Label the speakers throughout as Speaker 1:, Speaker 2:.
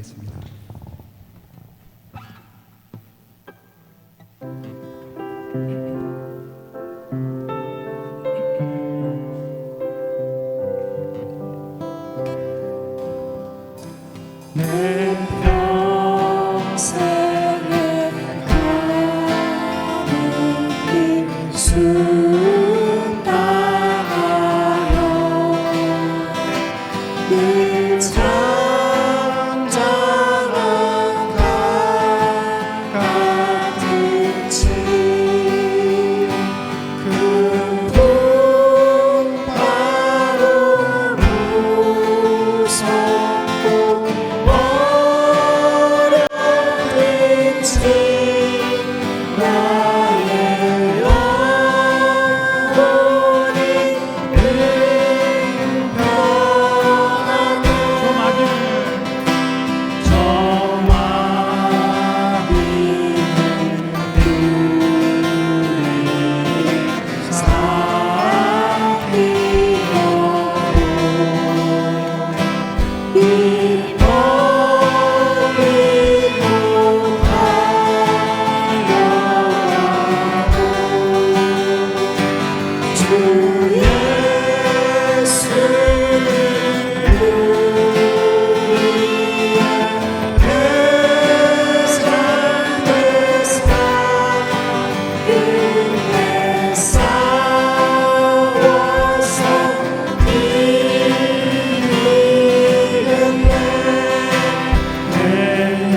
Speaker 1: 찬양하겠습니다. 내 평생에 가는 길 순당하여 늘 잠잠한 강 같은지 그 풍파로 무섭고 어렵든지 나의 영혼이 능평하네. 저 마귀는 우리를 삼키려고 이 멀리로 달려가고 주 예수를 위해 끝내 싸워서 이기겠네. 내 영혼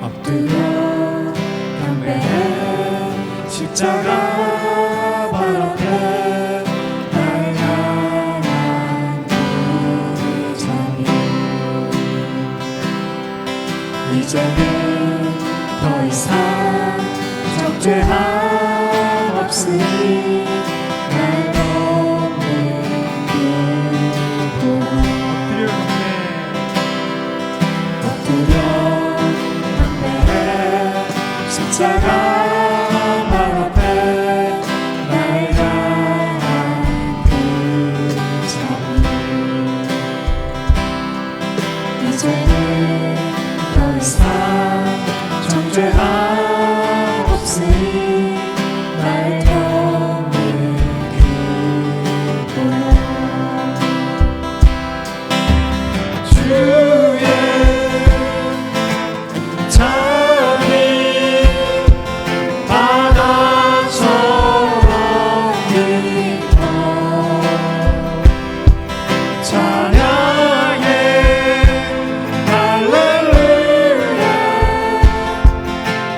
Speaker 1: 엎드려 경배해 십자가 발 앞에 날 향한 그 자비 이제는 더 이상 적죄함 없으니 없으니 날 돕는 그보다 엎드려 경배해 십자가 발 앞에 날 향한 그 자비 이제는 더 이상 정죄함 없으니 날 돕는 그보다 주의 자비 바다처럼 깊어 찬양해 할렐루야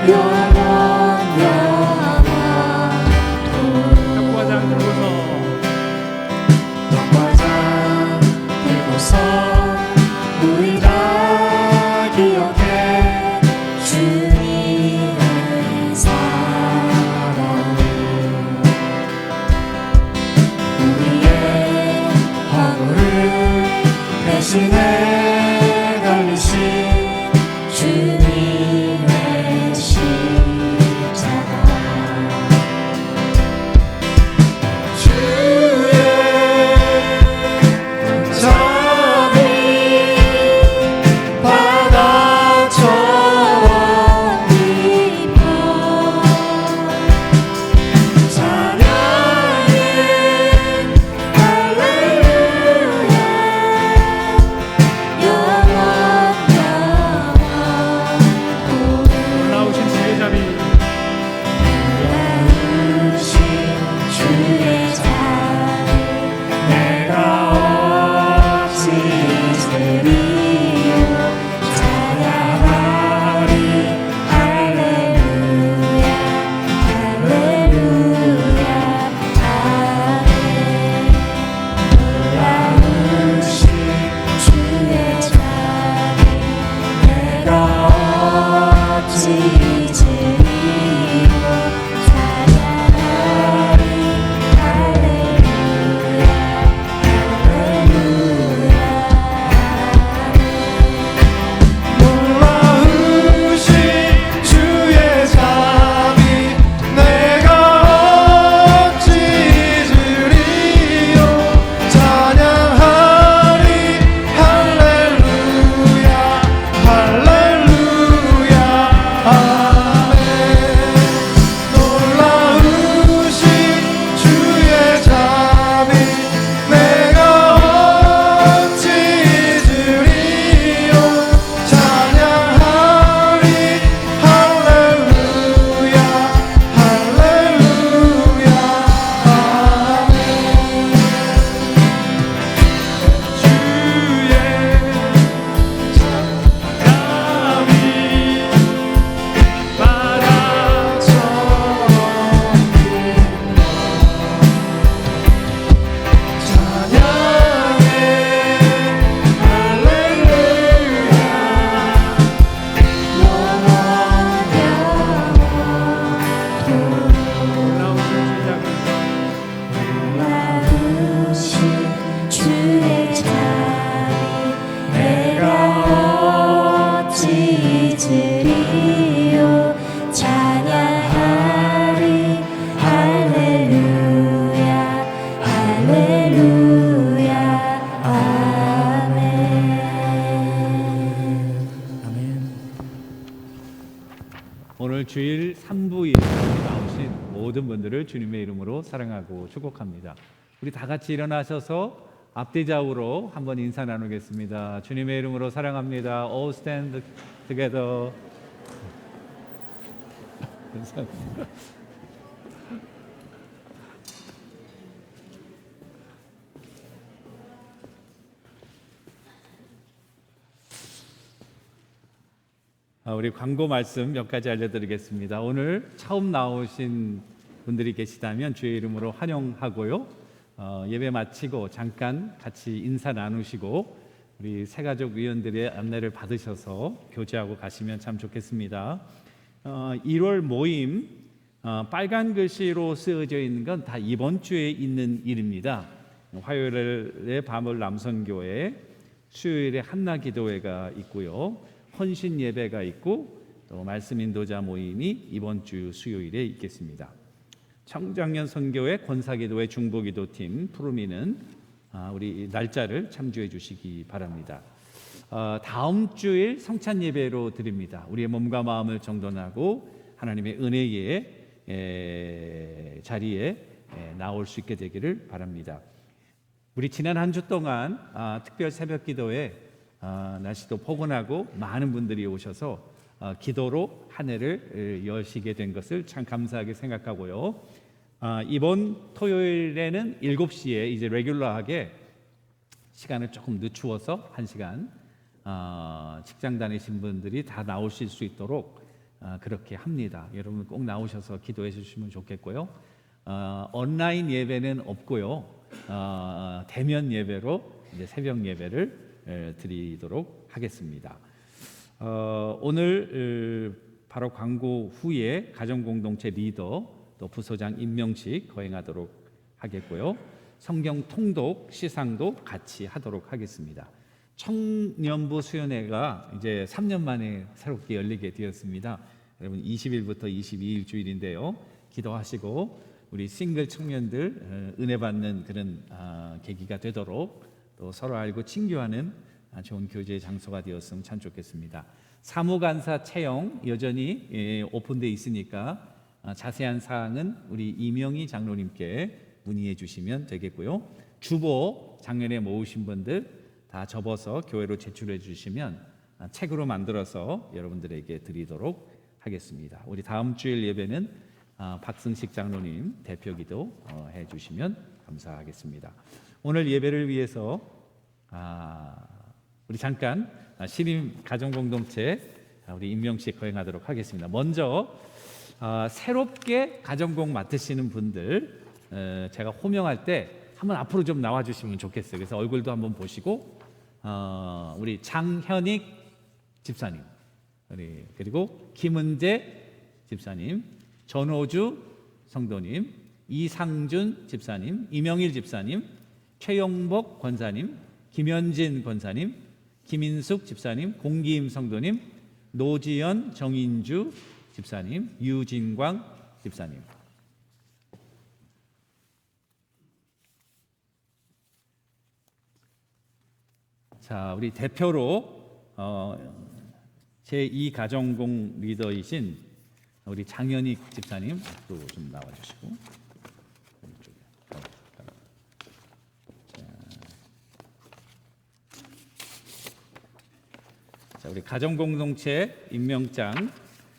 Speaker 1: 영원 영원토록 영과장 들고서 우리 다 기억해 주님의 사랑을 우리의 허물을 대신해 달리신 주님의 십자가 주의 자비 바다처럼 깊어 찬양해 할렐루야 영원 영원토록
Speaker 2: 놀라우신 주의 자비
Speaker 1: 놀라우신 주의 자비 내가 어찌 드리오 찬양하리 할렐루야 할렐루야 아멘 놀라우신 주의 자비 내가 어찌 드리오 찬양하리 할렐루야 놀라우신 주의 자비 내가 어찌 드리오 찬양하리 할렐루야 할렐루야 아멘 놀라우신 주의 자비 내가 어찌 드리오 찬양하리 할렐루야 할렐루야 아멘 주의 자비 바다처럼 찬양해 할렐루야 영원 놀라우신 주의 자비 내가 어찌 드리오 찬양하리 할렐루야 할렐루야 아멘
Speaker 2: 오늘 주일 3부 예배에 나오신 모든 분들을 주님의 이름으로 사랑하고 축복합니다. 우리 다 같이 일어나셔서 앞뒤좌우로 한번 인사 나누겠습니다. 주님의 이름으로 사랑합니다. All stand together. 감사합니다. 우리 광고 말씀 몇 가지 알려드리겠습니다. 오늘 처음 나오신 분들이 계시다면 주의 이름으로 환영하고요. 예배 마치고 잠깐 같이 인사 나누시고 우리 새가족 위원들의 안내를 받으셔서 교제하고 가시면 참 좋겠습니다. 1월 모임 빨간 글씨로 쓰여져 있는 건 다 이번 주에 있는 일입니다. 화요일에 밤을 남선교회, 수요일에 한나기도회가 있고요. 헌신 예배가 있고 또 말씀 인도자 모임이 이번 주 수요일에 있겠습니다. 청장년 선교회, 권사기도회, 중보기도팀 푸르미는 우리 날짜를 참조해 주시기 바랍니다. 다음 주일 성찬 예배로 드립니다. 우리의 몸과 마음을 정돈하고 하나님의 은혜의 자리에 나올 수 있게 되기를 바랍니다. 우리 지난 한 주 동안 특별 새벽 기도에 날씨도 포근하고 많은 분들이 오셔서 기도로 한 해를 여시게 된 것을 참 감사하게 생각하고요. 이번 토요일에는 7시에 이제 레귤러하게 시간을 조금 늦추어서 1시간 직장 다니신 분들이 다 나오실 수 있도록 그렇게 합니다. 여러분 꼭 나오셔서 기도해 주시면 좋겠고요. 온라인 예배는 없고요. 대면 예배로 이제 새벽 예배를 드리도록 하겠습니다. 오늘 바로 광고 후에 가정공동체 리더 또 부소장 임명식 거행하도록 하겠고요. 성경 통독 시상도 같이 하도록 하겠습니다. 청년부 수련회가 이제 3년 만에 새롭게 열리게 되었습니다. 여러분 20일부터 22일 주일인데요. 기도하시고 우리 싱글 청년들 은혜 받는 그런 계기가 되도록 또 서로 알고 친교하는 좋은 교제의 장소가 되었으면 참 좋겠습니다. 사무간사 채용 여전히 오픈되어 있으니까 자세한 사항은 우리 이명희 장로님께 문의해 주시면 되겠고요. 주보 작년에 모으신 분들 다 접어서 교회로 제출해 주시면 책으로 만들어서 여러분들에게 드리도록 하겠습니다. 우리 다음 주일 예배는 박승식 장로님 대표기도 해 주시면 감사하겠습니다. 오늘 예배를 위해서 우리 잠깐 신임 가정공동체 우리 임명식 거행하도록 하겠습니다. 먼저 새롭게 가정공 맡으시는 분들 제가 호명할 때 한번 앞으로 좀 나와주시면 좋겠어요. 그래서 얼굴도 한번 보시고 우리 장현익 집사님, 그리고 김은재 집사님, 전호주 성도님, 이상준 집사님, 이명일 집사님, 최영복 권사님, 김현진 권사님, 김인숙 집사님, 공기임 성도님, 노지연 정인주 집사님, 유진광 집사님. 자, 우리 대표로 제2가정공 리더이신 우리 장현익 집사님 또 좀 나와주시고, 자, 우리 가정공동체 임명장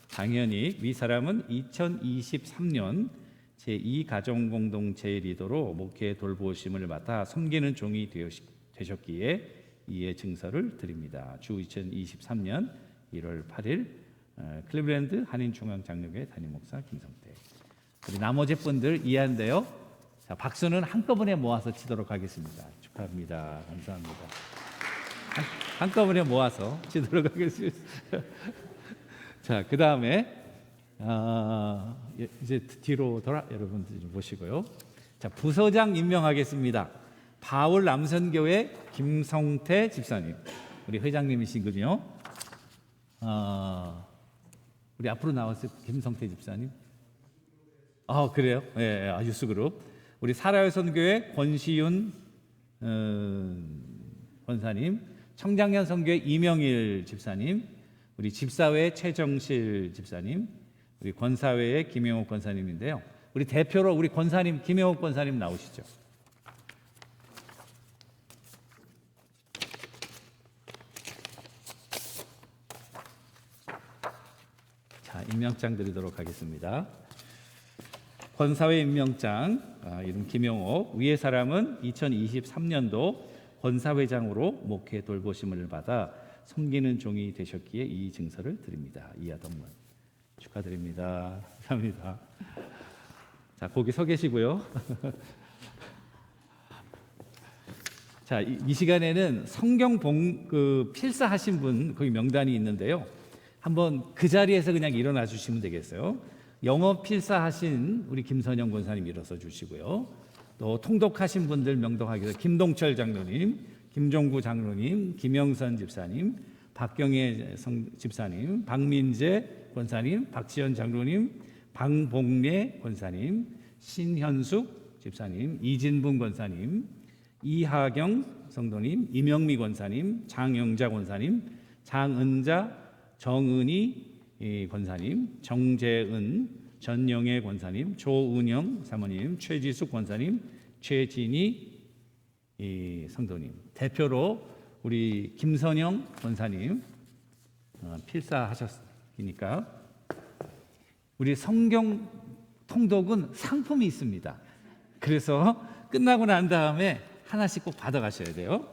Speaker 2: 장현익, 이 사람은 2023년 제2가정공동체 리더로 목회 돌보심을 맡아 섬기는 종이 되셨기에 이에 증서를 드립니다. 주 2023년 1월 8일 클리브랜드 한인중앙장로교회 담임목사 김성태. 우리 나머지 분들 이해한데요. 자, 박수는 한꺼번에 모아서 치도록 하겠습니다. 축하합니다. 감사합니다. 한꺼번에 모아서 치도록 하겠습니다. 자, 그 다음에 이제 뒤로 돌아 여러분들 좀 보시고요. 자, 부서장 임명하겠습니다. 바울 남선교회 김성태 집사님, 우리 회장님이시군요. 우리 앞으로 나왔을 김성태 집사님. 그래요? 예, 유스그룹. 우리 사라의 선교회 권시윤 권사님, 청장년 선교회 이명일 집사님, 우리 집사회 최정실 집사님, 우리 권사회의 김영옥 권사님인데요. 우리 대표로 우리 권사님 김영옥 권사님 나오시죠. 자, 임명장 드리도록 하겠습니다. 권사회 임명장, 이름 김영옥. 위의 사람은 2023년도 권사회장으로 목회 돌보심을 받아 섬기는 종이 되셨기에 이 증서를 드립니다. 이하동문. 축하드립니다. 감사합니다. 자, 거기 서 계시고요. 자, 이 시간에는 성경 필사하신 분 거기 명단이 있는데요. 한번 그 자리에서 그냥 일어나 주시면 되겠어요. 영어 필사하신 우리 김선영 권사님 일어서 주시고요. 또 통독하신 분들 명동하기 위해서 김동철 장로님, 김종구 장로님, 김영선 집사님, 박경혜 집사님, 박민재 권사님, 박지연 장로님, 방봉래 권사님, 신현숙 집사님, 이진분 권사님, 이하경 성도님, 이명미 권사님, 장영자 권사님, 장은자, 정은희 권사님, 정재은, 전영애 권사님, 조은영 사모님, 최지숙 권사님, 최진희 성도님, 대표로 우리 김선영 권사님 필사하셨으니까 우리 성경 통독은 상품이 있습니다. 그래서 끝나고 난 다음에 하나씩 꼭 받아가셔야 돼요.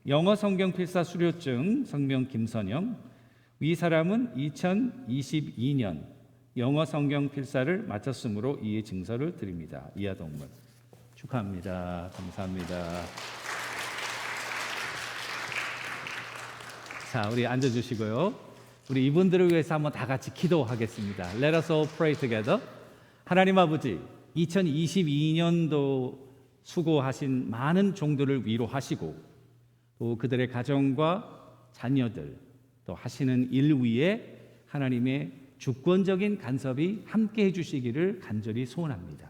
Speaker 2: 영어 성경 필사 수료증 성명 김선영. 이 사람은 2022년 영어 성경 필사를 마쳤으므로 이에 증서를 드립니다. 이하동문. 축하합니다. 감사합니다. 자, 우리 앉아주시고요. 우리 이분들을 위해서 한번 다 같이 기도하겠습니다. Let us all pray together. 하나님 아버지, 2022년도 수고하신 많은 종들을 위로하시고 또 그들의 가정과 자녀들 또 하시는 일 위에 하나님의 주권적인 간섭이 함께 해주시기를 간절히 소원합니다.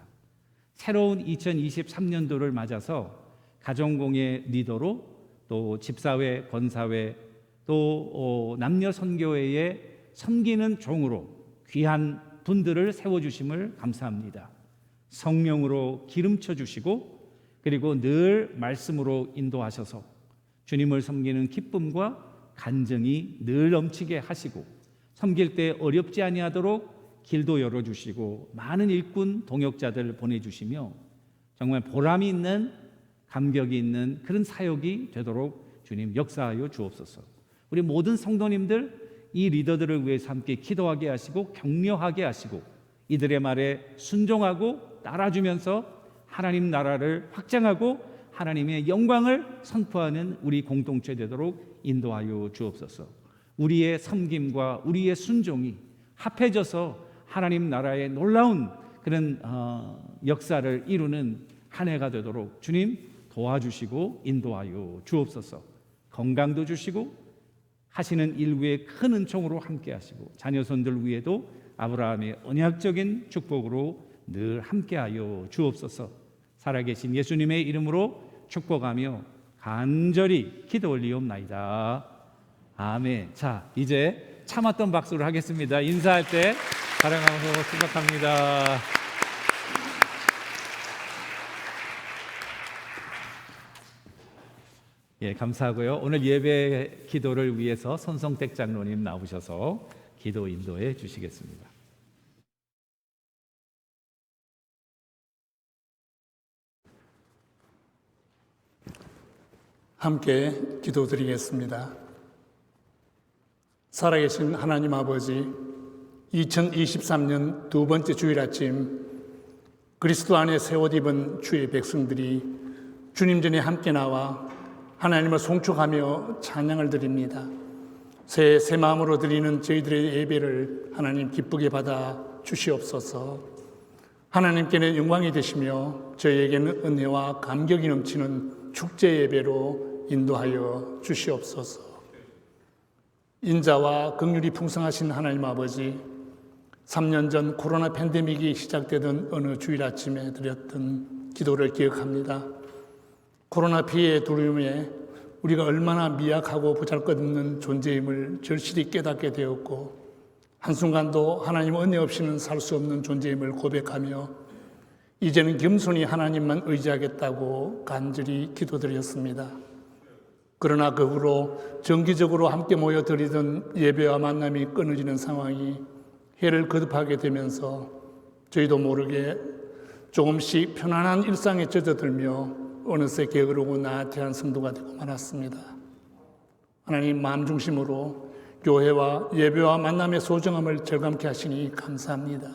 Speaker 2: 새로운 2023년도를 맞아서 가정공예 리더로 또 집사회, 권사회 또 남녀 선교회에 섬기는 종으로 귀한 분들을 세워주심을 감사합니다. 성령으로 기름쳐 주시고 그리고 늘 말씀으로 인도하셔서 주님을 섬기는 기쁨과 간증이 늘 넘치게 하시고 섬길 때 어렵지 아니하도록 길도 열어주시고 많은 일꾼 동역자들 보내주시며 정말 보람이 있는 감격이 있는 그런 사역이 되도록 주님 역사하여 주옵소서. 우리 모든 성도님들 이 리더들을 위해서 함께 기도하게 하시고 격려하게 하시고 이들의 말에 순종하고 따라주면서 하나님 나라를 확장하고 하나님의 영광을 선포하는 우리 공동체 되도록 인도하여 주옵소서. 우리의 섬김과 우리의 순종이 합해져서 하나님 나라의 놀라운 그런 역사를 이루는 한 해가 되도록 주님 도와주시고 인도하여 주옵소서. 건강도 주시고 하시는 일 위에 큰 은총으로 함께 하시고 자녀손들 위에도 아브라함의 언약적인 축복으로 늘 함께하여 주옵소서. 살아계신 예수님의 이름으로 축복하며 간절히 기도 올리옵나이다. 아멘. 자, 이제 참았던 박수를 하겠습니다. 인사할 때 사랑하고 축복합니다. 예, 감사하고요. 오늘 예배 기도를 위해서 손성택 장로님 나오셔서 기도 인도해 주시겠습니다.
Speaker 3: 함께 기도드리겠습니다. 살아계신 하나님 아버지, 2023년 두 번째 주일 아침 그리스도 안에 새 옷 입은 주의 백성들이 주님 전에 함께 나와 하나님을 송축하며 찬양을 드립니다. 새 마음으로 드리는 저희들의 예배를 하나님 기쁘게 받아 주시옵소서. 하나님께는 영광이 되시며 저희에게는 은혜와 감격이 넘치는 축제 예배로 인도하여 주시옵소서. 인자와 긍휼이 풍성하신 하나님 아버지, 3년 전 코로나 팬데믹이 시작되던 어느 주일 아침에 드렸던 기도를 기억합니다. 코로나 피해의 두려움에 우리가 얼마나 미약하고 보잘것없는 존재임을 절실히 깨닫게 되었고 한순간도 하나님 은혜 없이는 살 수 없는 존재임을 고백하며 이제는 겸손히 하나님만 의지하겠다고 간절히 기도드렸습니다. 그러나 그 후로 정기적으로 함께 모여 드리던 예배와 만남이 끊어지는 상황이 해를 거듭하게 되면서 저희도 모르게 조금씩 편안한 일상에 젖어들며 어느새 게으르고 나태한 성도가 되고 말았습니다. 하나님 마음 중심으로 교회와 예배와 만남의 소중함을 절감케 하시니 감사합니다.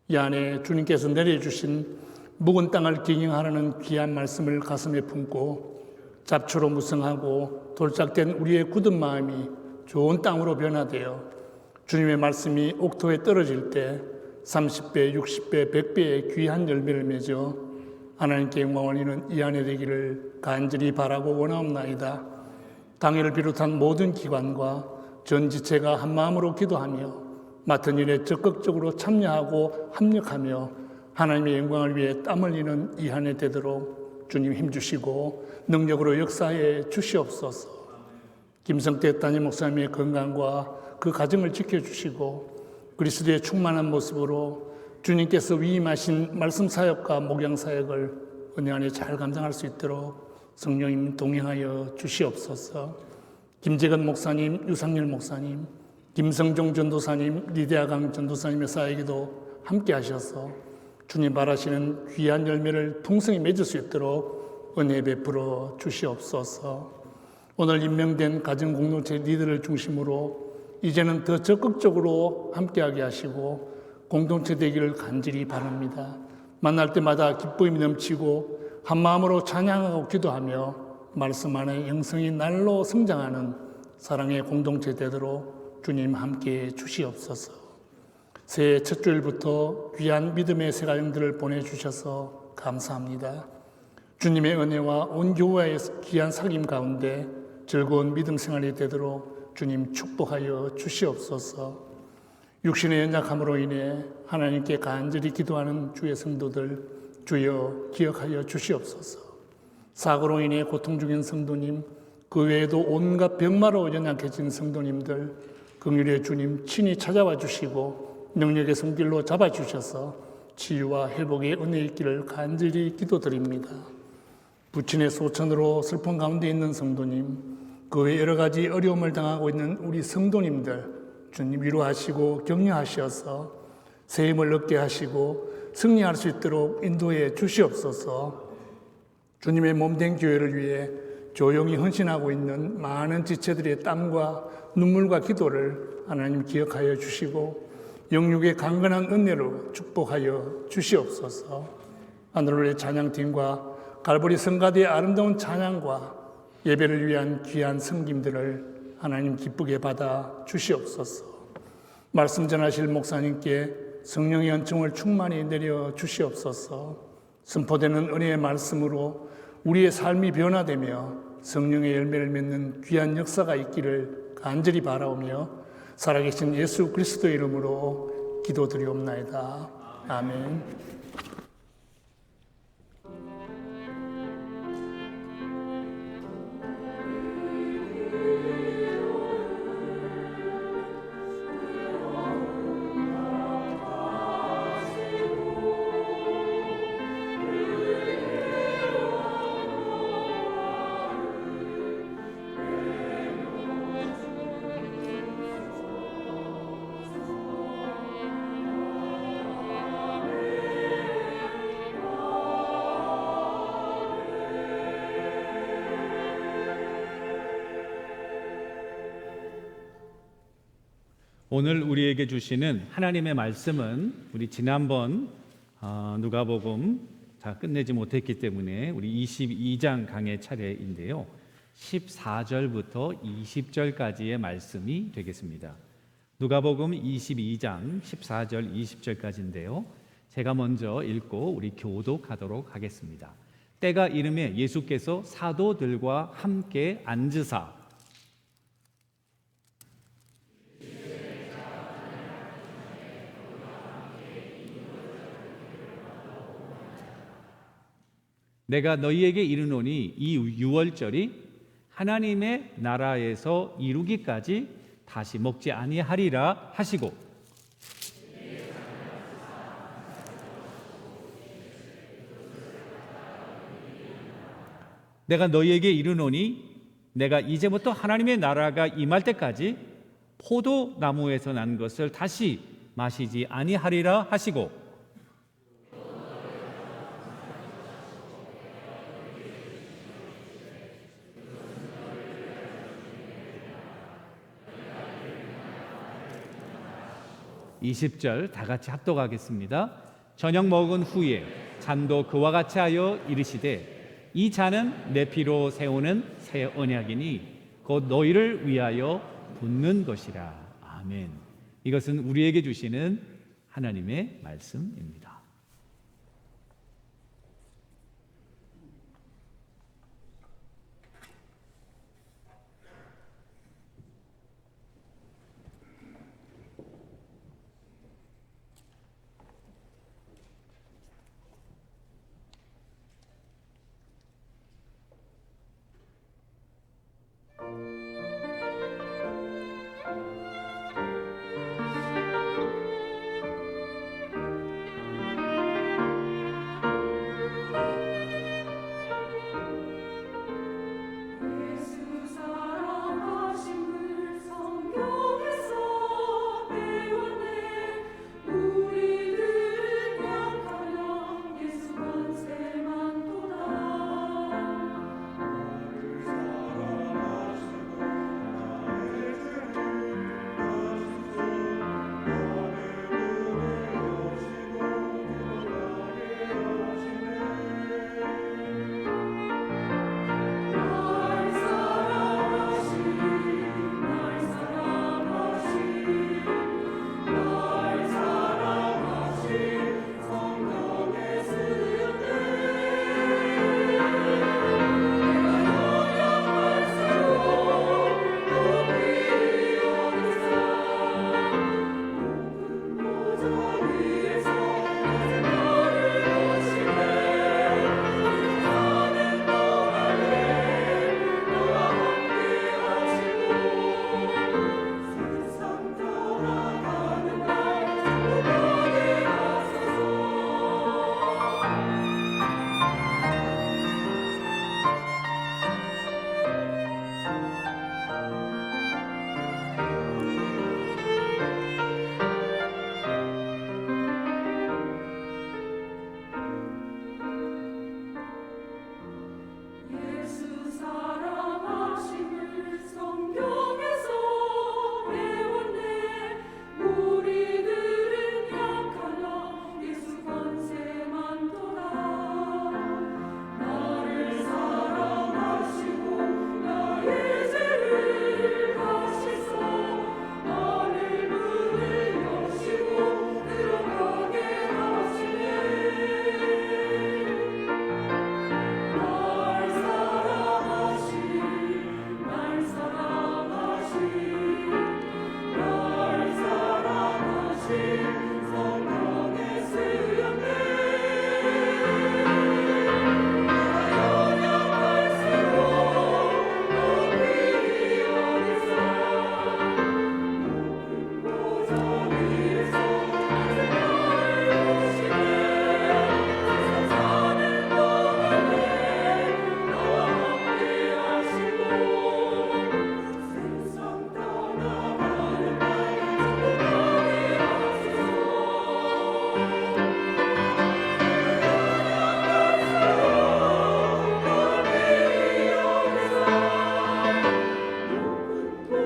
Speaker 3: 이 안에 주님께서 내려주신 묵은 땅을 기경하라는 귀한 말씀을 가슴에 품고 잡초로 무성하고 돌짝된 우리의 굳은 마음이 좋은 땅으로 변화되어 주님의 말씀이 옥토에 떨어질 때 30배, 60배, 100배의 귀한 열매를 맺어 하나님께 영광을 이는 이 안에 되기를 간절히 바라고 원하옵나이다. 당회를 비롯한 모든 기관과 전 지체가 한마음으로 기도하며 맡은 일에 적극적으로 참여하고 합력하며 하나님의 영광을 위해 땀 흘리는 이 한 해 되도록 주님 힘주시고 능력으로 역사해 주시옵소서. 김성태 담임 목사님의 건강과 그 가정을 지켜주시고 그리스도의 충만한 모습으로 주님께서 위임하신 말씀 사역과 목양 사역을 은혜 안에 잘 감당할 수 있도록 성령님 동행하여 주시옵소서. 김재건 목사님, 유상열 목사님, 김성종 전도사님, 리디아강 전도사님의 사역에도 함께 하셔서 주님 바라시는 귀한 열매를 풍성히 맺을 수 있도록 은혜 베풀어 주시옵소서. 오늘 임명된 가정공동체 리더를 중심으로 이제는 더 적극적으로 함께하게 하시고 공동체 되기를 간절히 바랍니다. 만날 때마다 기쁨이 넘치고 한마음으로 찬양하고 기도하며 말씀 안에 영성이 날로 성장하는 사랑의 공동체 되도록 주님 함께해 주시옵소서. 새해 첫 주일부터 귀한 믿음의 새 가정들을 보내주셔서 감사합니다. 주님의 은혜와 온 교회의 귀한 사귐 가운데 즐거운 믿음 생활이 되도록 주님 축복하여 주시옵소서. 육신의 연약함으로 인해 하나님께 간절히 기도하는 주의 성도들 주여 기억하여 주시옵소서. 사고로 인해 고통 중인 성도님, 그 외에도 온갖 병마로 연약해진 성도님들 긍휼의 주님 친히 찾아와 주시고 능력의 손길로 잡아주셔서 치유와 회복의 은혜 있기를 간절히 기도드립니다. 부친의 소천으로 슬픔 가운데 있는 성도님, 그 외 여러 가지 어려움을 당하고 있는 우리 성도님들 주님 위로하시고 격려하셔서 새 힘을 얻게 하시고 승리할 수 있도록 인도해 주시옵소서. 주님의 몸된 교회를 위해 조용히 헌신하고 있는 많은 지체들의 땀과 눈물과 기도를 하나님 기억하여 주시고 영육의 강건한 은혜로 축복하여 주시옵소서. 하늘의 찬양팀과 갈보리 성가대의 아름다운 찬양과 예배를 위한 귀한 섬김들을 하나님 기쁘게 받아 주시옵소서. 말씀 전하실 목사님께 성령의 은총을 충만히 내려 주시옵소서. 선포되는 은혜의 말씀으로 우리의 삶이 변화되며 성령의 열매를 맺는 귀한 역사가 있기를 간절히 바라오며 살아계신 예수 그리스도의 이름으로 기도드리옵나이다. 아멘.
Speaker 2: 오늘 우리에게 주시는 하나님의 말씀은 우리 지난번 누가복음 다 끝내지 못했기 때문에 우리 22장 강의 차례인데요. 14절부터 20절까지의 말씀이 되겠습니다. 누가복음 22장 14절 20절까지인데요. 제가 먼저 읽고 우리 교독하도록 하겠습니다. 때가 이름에 예수께서 사도들과 함께 앉으사 내가 너희에게 이르노니 이 유월절이 하나님의 나라에서 이루기까지 다시 먹지 아니하리라 하시고 내가 너희에게 이르노니 내가 이제부터 하나님의 나라가 임할 때까지 포도나무에서 난 것을 다시 마시지 아니하리라 하시고 (20절) 다 같이 합독하겠습니다. 저녁 먹은 후에 잔도 그와 같이 하여 이르시되 이 잔은 내 피로 세우는 새 언약이니 곧 너희를 위하여 붓는 것이라. 아멘. 이것은 우리에게 주시는 하나님의 말씀입니다.
Speaker 1: 예수 사랑하심을 성경에서 배웠네. 우리들은 약한 영 예수 권세만 도다. 날 사랑하신 성령의 쓰였네. 내가 연약할수록 높이 오르사. 높은 보좌 위에서 이제 나를 보시네. 사는 동안에 나와 함께 하시고 세상 떠나가는 날 행복하게 하소서. 예수 사랑하심을 성경에서 배웠네. 우리들은 약하나 예수 권세만 도다. 나를 사랑하시고 나의 죄를 가시소. 나를 문을 여시고 들어가게 하시네. 날 사랑하신 성령의 쓰였네. 내가 연약할수록 높이 오르사. 높은 보좌 위에서 이제 나를 보시네. 세상 사는 동안에 나와 함께 하시고 세상 떠나가는 날 행복하게 하소서. 높은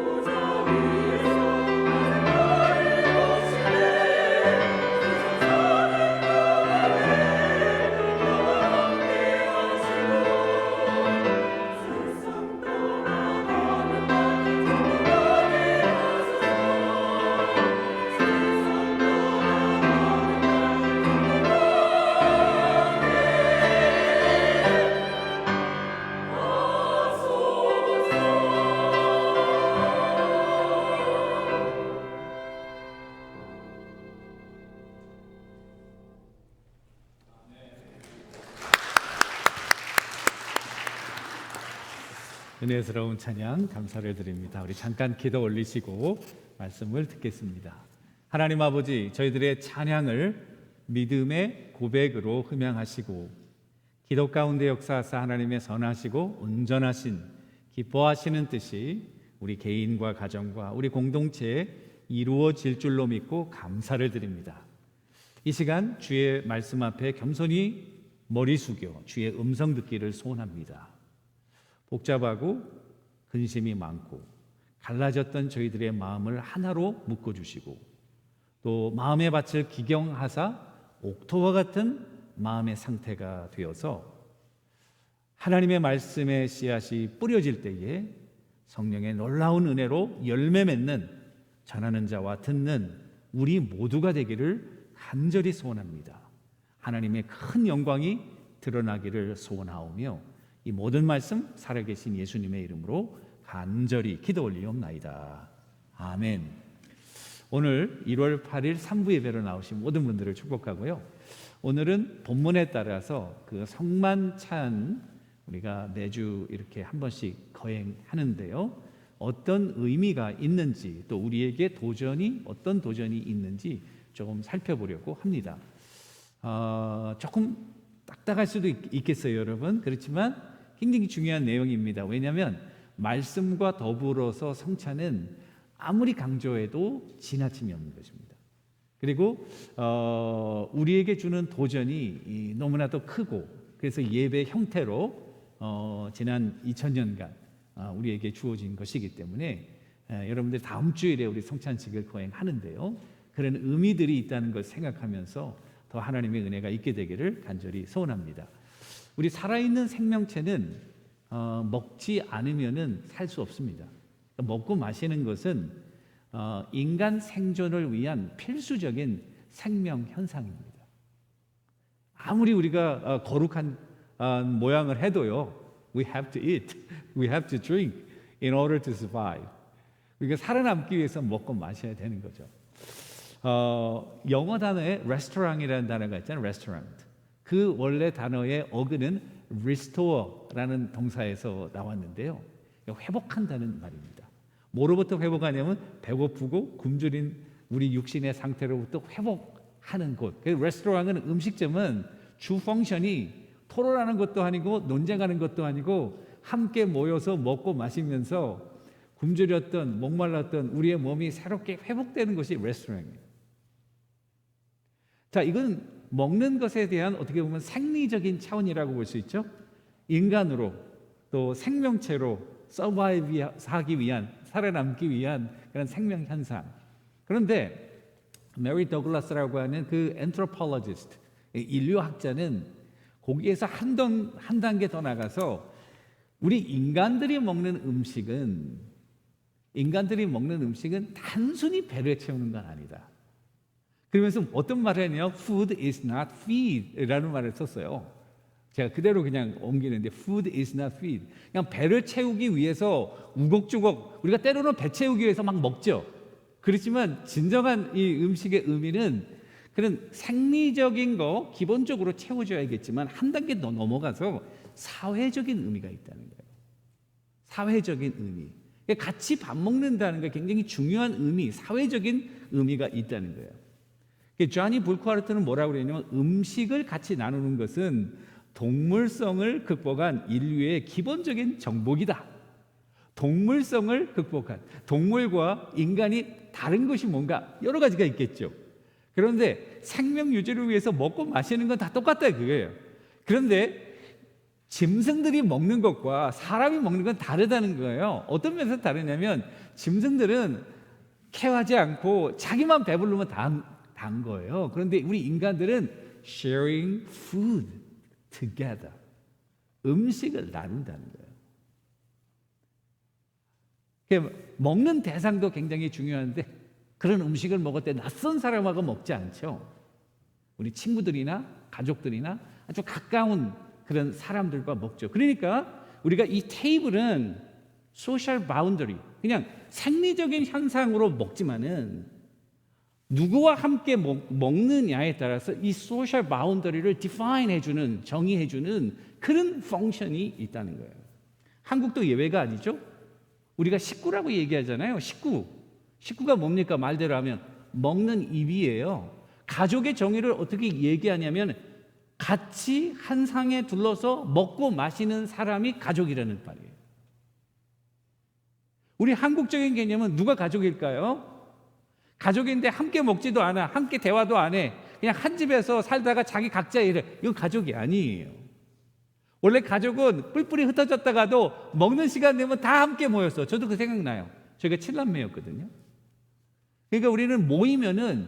Speaker 1: 보좌 위에서 이제 나를 보시네. 세상 사는 동안에 나와 함께 하시고 세상 떠나가는 날 행복하게 하소서. 세상
Speaker 2: 은혜스러운 찬양 감사를 드립니다. 우리 잠깐 기도 올리시고 말씀을 듣겠습니다. 하나님 아버지, 저희들의 찬양을 믿음의 고백으로 흠양하시고 기도 가운데 역사하사 하나님의 선하시고 온전하신 기뻐하시는 뜻이 우리 개인과 가정과 우리 공동체에 이루어질 줄로 믿고 감사를 드립니다. 이 시간 주의 말씀 앞에 겸손히 머리 숙여 주의 음성 듣기를 소원합니다. 복잡하고 근심이 많고 갈라졌던 저희들의 마음을 하나로 묶어주시고 또 마음의 밭을 기경하사 옥토와 같은 마음의 상태가 되어서 하나님의 말씀의 씨앗이 뿌려질 때에 성령의 놀라운 은혜로 열매 맺는 전하는 자와 듣는 우리 모두가 되기를 간절히 소원합니다. 하나님의 큰 영광이 드러나기를 소원하오며 이 모든 말씀 살아계신 예수님의 이름으로 간절히 기도 올리옵나이다. 아멘. 오늘 1월 8일 3부 예배로 나오신 모든 분들을 축복하고요. 오늘은 본문에 따라서 그 성만찬 우리가 매주 이렇게 한 번씩 거행하는데요. 어떤 의미가 있는지 또 우리에게 어떤 도전이 있는지 조금 살펴보려고 합니다. 조금 딱딱할 수도 있겠어요, 여러분. 그렇지만 굉장히 중요한 내용입니다. 왜냐하면 말씀과 더불어서 성찬은 아무리 강조해도 지나침이 없는 것입니다. 그리고 우리에게 주는 도전이 너무나도 크고 그래서 예배 형태로 지난 2000년간 우리에게 주어진 것이기 때문에 여러분들 다음 주일에 우리 성찬식을 거행하는데요. 그런 의미들이 있다는 걸 생각하면서 더 하나님의 은혜가 있게 되기를 간절히 소원합니다. 우리 살아있는 생명체는 먹지 않으면은 살 수 없습니다. 먹고 마시는 것은 인간 생존을 위한 필수적인 생명 현상입니다. 아무리 우리가 거룩한 모양을 해도요, we have to eat, we have to drink in order to survive. 우리가 살아남기 위해서 먹고 마셔야 되는 거죠. 영어 단어에 restaurant이라는 단어가 있잖아요. restaurant. 그 원래 단어의 어근은 restore라는 동사에서 나왔는데요. 회복한다는 말입니다. 뭐로부터 회복하냐면 배고프고 굶주린 우리 육신의 상태로부터 회복하는 곳. 그래서 레스토랑은 음식점은 주 펑션이 토론하는 것도 아니고 논쟁하는 것도 아니고 함께 모여서 먹고 마시면서 굶주렸던 목말랐던 우리의 몸이 새롭게 회복되는 것이 레스토랑입니다. 자, 이건 먹는 것에 대한 어떻게 보면 생리적인 차원이라고 볼 수 있죠. 인간으로 또 생명체로 서바이브하기 위한, 살아남기 위한 그런 생명 현상. 그런데 메리 더글라스라고 하는 그 엔트로폴로지스트, 인류학자는 거기에서 한 단계 더 나가서 우리 인간들이 먹는 음식은 단순히 배를 채우는 건 아니다. 그러면서 어떤 말을 했냐면 Food is not feed라는 말을 썼어요. 제가 그대로 그냥 옮기는데 Food is not feed. 그냥 배를 채우기 위해서 우걱쭈걱 우리가 때로는 배 채우기 위해서 막 먹죠. 그렇지만 진정한 이 음식의 의미는 그런 생리적인 거 기본적으로 채워줘야겠지만 한 단계 더 넘어가서 사회적인 의미가 있다는 거예요. 사회적인 의미. 같이 밥 먹는다는 게 굉장히 중요한 의미, 사회적인 의미가 있다는 거예요. 존이 불크하르트는 뭐라고 그러냐면 음식을 같이 나누는 것은 동물성을 극복한 인류의 기본적인 정복이다. 동물성을 극복한, 동물과 인간이 다른 것이 뭔가 여러 가지가 있겠죠. 그런데 생명 유지를 위해서 먹고 마시는 건 다 똑같다 그거예요. 그런데 짐승들이 먹는 것과 사람이 먹는 건 다르다는 거예요. 어떤 면에서 다르냐면 짐승들은 케어하지 않고 자기만 배부르면 단 거예요. 그런데 우리 인간들은 sharing food together. 음식을 나눈다는 거예요. 먹는 대상도 굉장히 중요한데 그런 음식을 먹을 때 낯선 사람하고 먹지 않죠. 우리 친구들이나 가족들이나 아주 가까운 그런 사람들과 먹죠. 그러니까 우리가 이 테이블은 소셜 바운더리, 그냥 생리적인 현상으로 먹지만은 누구와 함께 먹느냐에 따라서 이 소셜 바운더리를 디파인 해주는, 정의해주는 그런 펑션이 있다는 거예요. 한국도 예외가 아니죠. 우리가 식구라고 얘기하잖아요. 식구가 뭡니까? 말대로 하면 먹는 입이에요. 가족의 정의를 어떻게 얘기하냐면 같이 한 상에 둘러서 먹고 마시는 사람이 가족이라는 말이에요. 우리 한국적인 개념은 누가 가족일까요? 가족인데 함께 먹지도 않아, 함께 대화도 안 해. 그냥 한 집에서 살다가 자기 각자 일해. 이건 가족이 아니에요. 원래 가족은 뿔뿔이 흩어졌다가도 먹는 시간 되면 다 함께 모였어. 저도 그 생각나요. 저희가 7남매였거든요. 그러니까 우리는 모이면은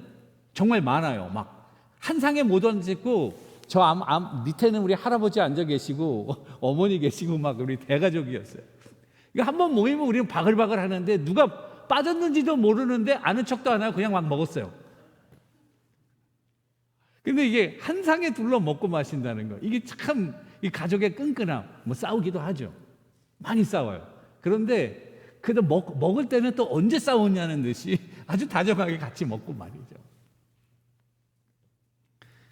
Speaker 2: 정말 많아요. 막 한 상에 못 앉고 저 밑에는 우리 할아버지 앉아 계시고 어머니 계시고 막 우리 대가족이었어요. 이거 한번 모이면 우리는 바글바글 하는데 누가 빠졌는지도 모르는데 아는 척도 안 하고 그냥 막 먹었어요. 근데 이게 한 상에 둘러 먹고 마신다는 거, 이게 참 이 가족의 끈끈함, 뭐 싸우기도 하죠. 많이 싸워요. 그런데 그래도 먹을 때는 또 언제 싸웠냐는 듯이 아주 다정하게 같이 먹고 말이죠.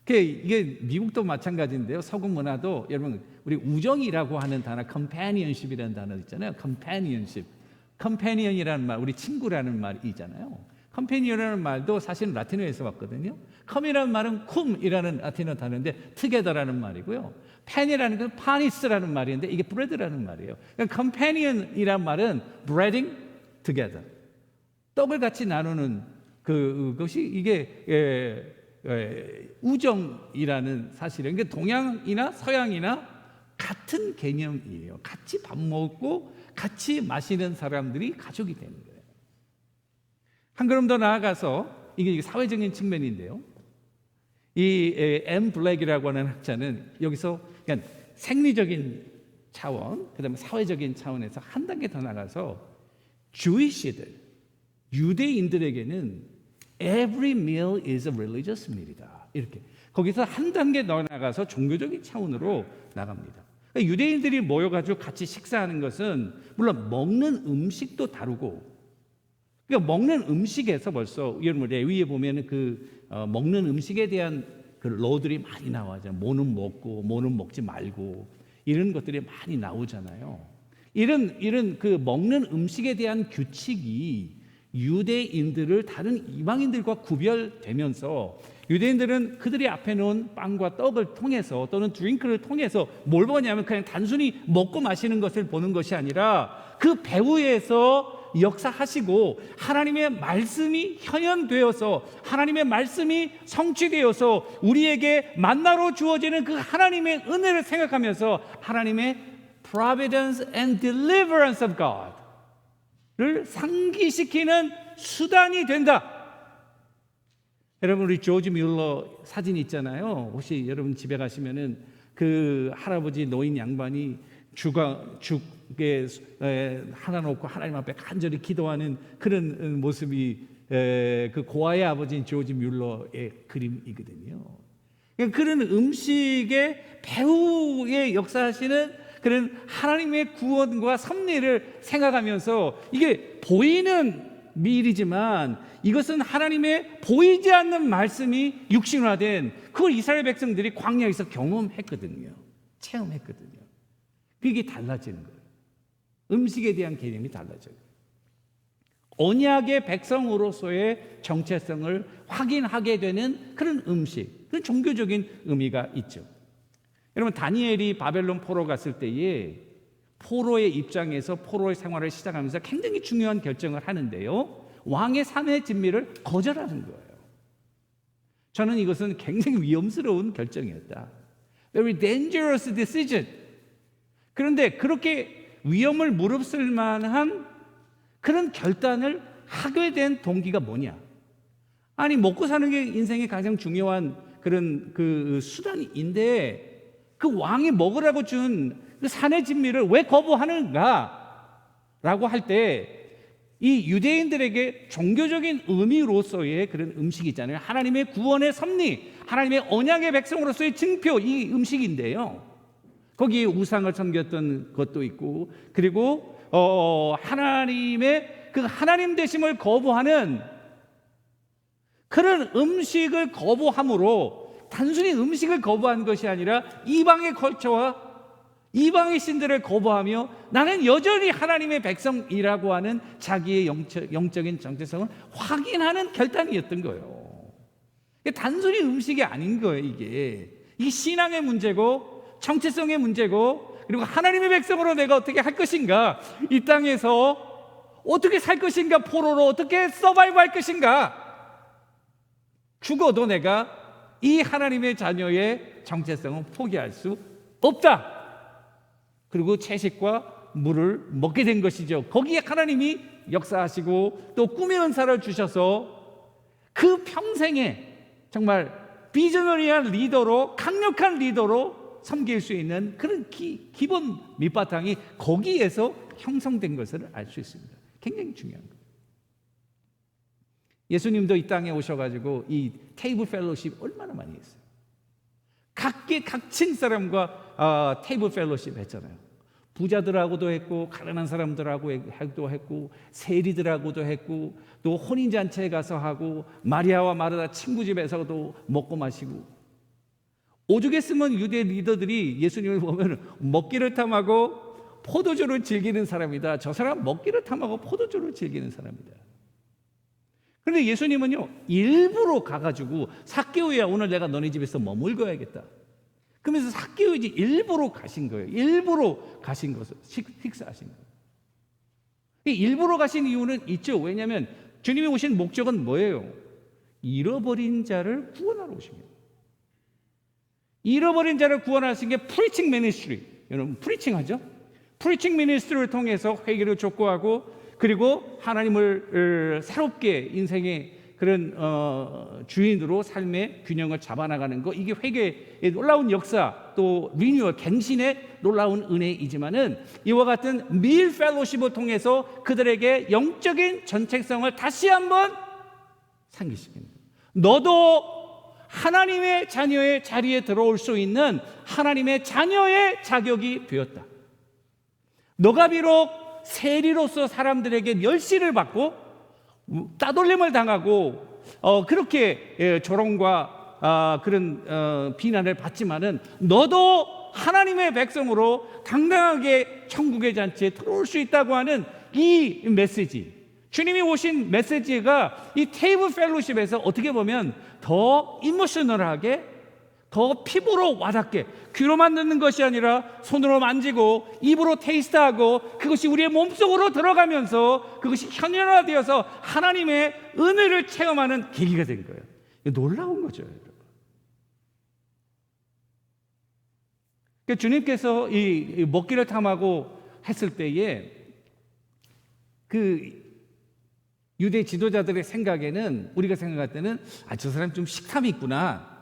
Speaker 2: 이게 미국도 마찬가지인데요. 서구 문화도 여러분, 우리 우정이라고 하는 단어, companionship이라는 단어 있잖아요. companion이라는 말, 우리 친구라는 말이잖아요. companion이라는 말도 사실은 라틴어에서 왔거든요. com이라는 말은 cum이라는 라틴어 단어인데 together라는 말이고요. pan이라는 건 panis라는 말인데 이게 bread라는 말이에요. 그러니까 companion이라는 말은 breading together, 떡을 같이 나누는 그것이 이게 우정이라는 사실이에요. 그러니까 동양이나 서양이나 같은 개념이에요. 같이 밥 먹고 같이 마시는 사람들이 가족이 되는 거예요. 한 걸음 더 나아가서 이게 사회적인 측면인데요. 이 엠 블랙이라고 하는 학자는 여기서 그냥 생리적인 차원, 그다음에 사회적인 차원에서 한 단계 더 나가서 주이시들, 유대인들에게는 every meal is a religious meal이다. 이렇게 거기서 한 단계 더 나가서 종교적인 차원으로 나갑니다. 그러니까 유대인들이 모여가지고 같이 식사하는 것은 물론 먹는 음식도 다르고, 그러니까 먹는 음식에서 벌써 여러분 레위에 보면은 먹는 음식에 대한 그 로들이 많이 나와요. 뭐는 먹고 뭐는 먹지 말고 이런 것들이 많이 나오잖아요. 이런 그 먹는 음식에 대한 규칙이 유대인들을 다른 이방인들과 구별되면서 유대인들은 그들이 앞에 놓은 빵과 떡을 통해서 또는 드링크를 통해서 뭘 보냐면 그냥 단순히 먹고 마시는 것을 보는 것이 아니라 그 배후에서 역사하시고 하나님의 말씀이 현현되어서 하나님의 말씀이 성취되어서 우리에게 만나로 주어지는 그 하나님의 은혜를 생각하면서 하나님의 providence and deliverance of God를 상기시키는 수단이 된다. 여러분, 우리 조지 뮬러 사진 있잖아요. 혹시 여러분 집에 가시면은 그 할아버지 노인 양반이 죽에 하나 놓고 하나님 앞에 간절히 기도하는 그런 모습이 그 고아의 아버지인 조지 뮬러의 그림이거든요. 그런 음식의 배후에 역사하시는 그런 하나님의 구원과 섭리를 생각하면서 이게 보이는 미일이지만 이것은 하나님의 보이지 않는 말씀이 육신화된 그걸 이스라엘 백성들이 광야에서 경험했거든요. 체험했거든요. 그게 달라지는 거예요. 음식에 대한 개념이 달라져요. 언약의 백성으로서의 정체성을 확인하게 되는 그런 음식, 그런 종교적인 의미가 있죠. 여러분, 다니엘이 바벨론 포로 갔을 때에 포로의 입장에서 포로의 생활을 시작하면서 굉장히 중요한 결정을 하는데요. 왕의 산의 진미를 거절하는 거예요. 저는 이것은 굉장히 위험스러운 결정이었다. Very dangerous decision. 그런데 그렇게 위험을 무릅쓸 만한 그런 결단을 하게 된 동기가 뭐냐? 아니, 먹고 사는 게 인생의 가장 중요한 그런 그 수단인데 그 왕이 먹으라고 준 그 산의 진미를 왜 거부하는가? 라고 할 때 이 유대인들에게 종교적인 의미로서의 그런 음식이 있잖아요. 하나님의 구원의 섭리, 하나님의 언약의 백성으로서의 증표, 이 음식인데요. 거기에 우상을 섬겼던 것도 있고, 그리고 하나님의 그 하나님 되심을 거부하는 그런 음식을 거부함으로 단순히 음식을 거부한 것이 아니라 이방의 컬처와 이방의 신들을 거부하며 나는 여전히 하나님의 백성이라고 하는 자기의 영적인 정체성을 확인하는 결단이었던 거예요. 단순히 음식이 아닌 거예요. 이게 신앙의 문제고 정체성의 문제고, 그리고 하나님의 백성으로 내가 어떻게 할 것인가, 이 땅에서 어떻게 살 것인가, 포로로 어떻게 서바이브 할 것인가, 죽어도 내가 이 하나님의 자녀의 정체성은 포기할 수 없다. 그리고 채식과 물을 먹게 된 것이죠. 거기에 하나님이 역사하시고 또 꿈의 은사를 주셔서 그 평생에 정말 비저너리한 리더로, 강력한 리더로 섬길 수 있는 그런 기본 밑바탕이 거기에서 형성된 것을 알 수 있습니다. 굉장히 중요한 거예요. 예수님도 이 땅에 오셔가지고 이 테이블 펠로십 얼마나 많이 했어요. 각층 사람과 테이블 펠로십 했잖아요. 부자들하고도 했고, 가난한 사람들하고도 했고, 세리들하고도 했고, 또 혼인잔치에 가서 하고, 마리아와 마르다 친구 집에서도 먹고 마시고. 오죽했으면 유대 리더들이 예수님을 보면 먹기를 탐하고 포도주를 즐기는 사람이다. 저 사람 먹기를 탐하고 포도주를 즐기는 사람이다. 그런데 예수님은요, 일부러 가가지고 삭개오야, 오늘 내가 너네 집에서 머물러야겠다. 그러면서 삭개오지 일부러 가신 거예요. 일부러 가신 것을 식사하신 거예요. 일부러 가신 이유는 있죠. 왜냐하면 주님이 오신 목적은 뭐예요? 잃어버린 자를 구원하러 오신 거예요. 잃어버린 자를 구원하신 게 프리칭 미니스트리. 여러분 프리칭 하죠? 프리칭 미니스트리를 통해서 회개를 촉구하고, 그리고 하나님을 새롭게 인생의 그런 주인으로 삶의 균형을 잡아나가는 거, 이게 회개의 놀라운 역사, 또 리뉴얼, 갱신의 놀라운 은혜이지만은 이와 같은 밀 펠로십을 통해서 그들에게 영적인 정체성을 다시 한번 상기시킵니다. 너도 하나님의 자녀의 자리에 들어올 수 있는 하나님의 자녀의 자격이 되었다. 너가 비록 세리로서 사람들에게 멸시를 받고 따돌림을 당하고 그렇게 조롱과 그런 비난을 받지만은 너도 하나님의 백성으로 당당하게 천국의 잔치에 들어올 수 있다고 하는 이 메시지, 주님이 오신 메시지가 이 테이블 펠로십에서 어떻게 보면 더 이모셔널하게, 더 피부로 와닿게, 귀로만 듣는 것이 아니라 손으로 만지고 입으로 테이스트하고 그것이 우리의 몸속으로 들어가면서 그것이 현현화되어서 하나님의 은혜를 체험하는 계기가 된 거예요. 놀라운 거죠, 여러분. 그러니까 주님께서 이 먹기를 탐하고 했을 때에 그 유대 지도자들의 생각에는, 우리가 생각할 때는 저 사람 좀 식탐이 있구나,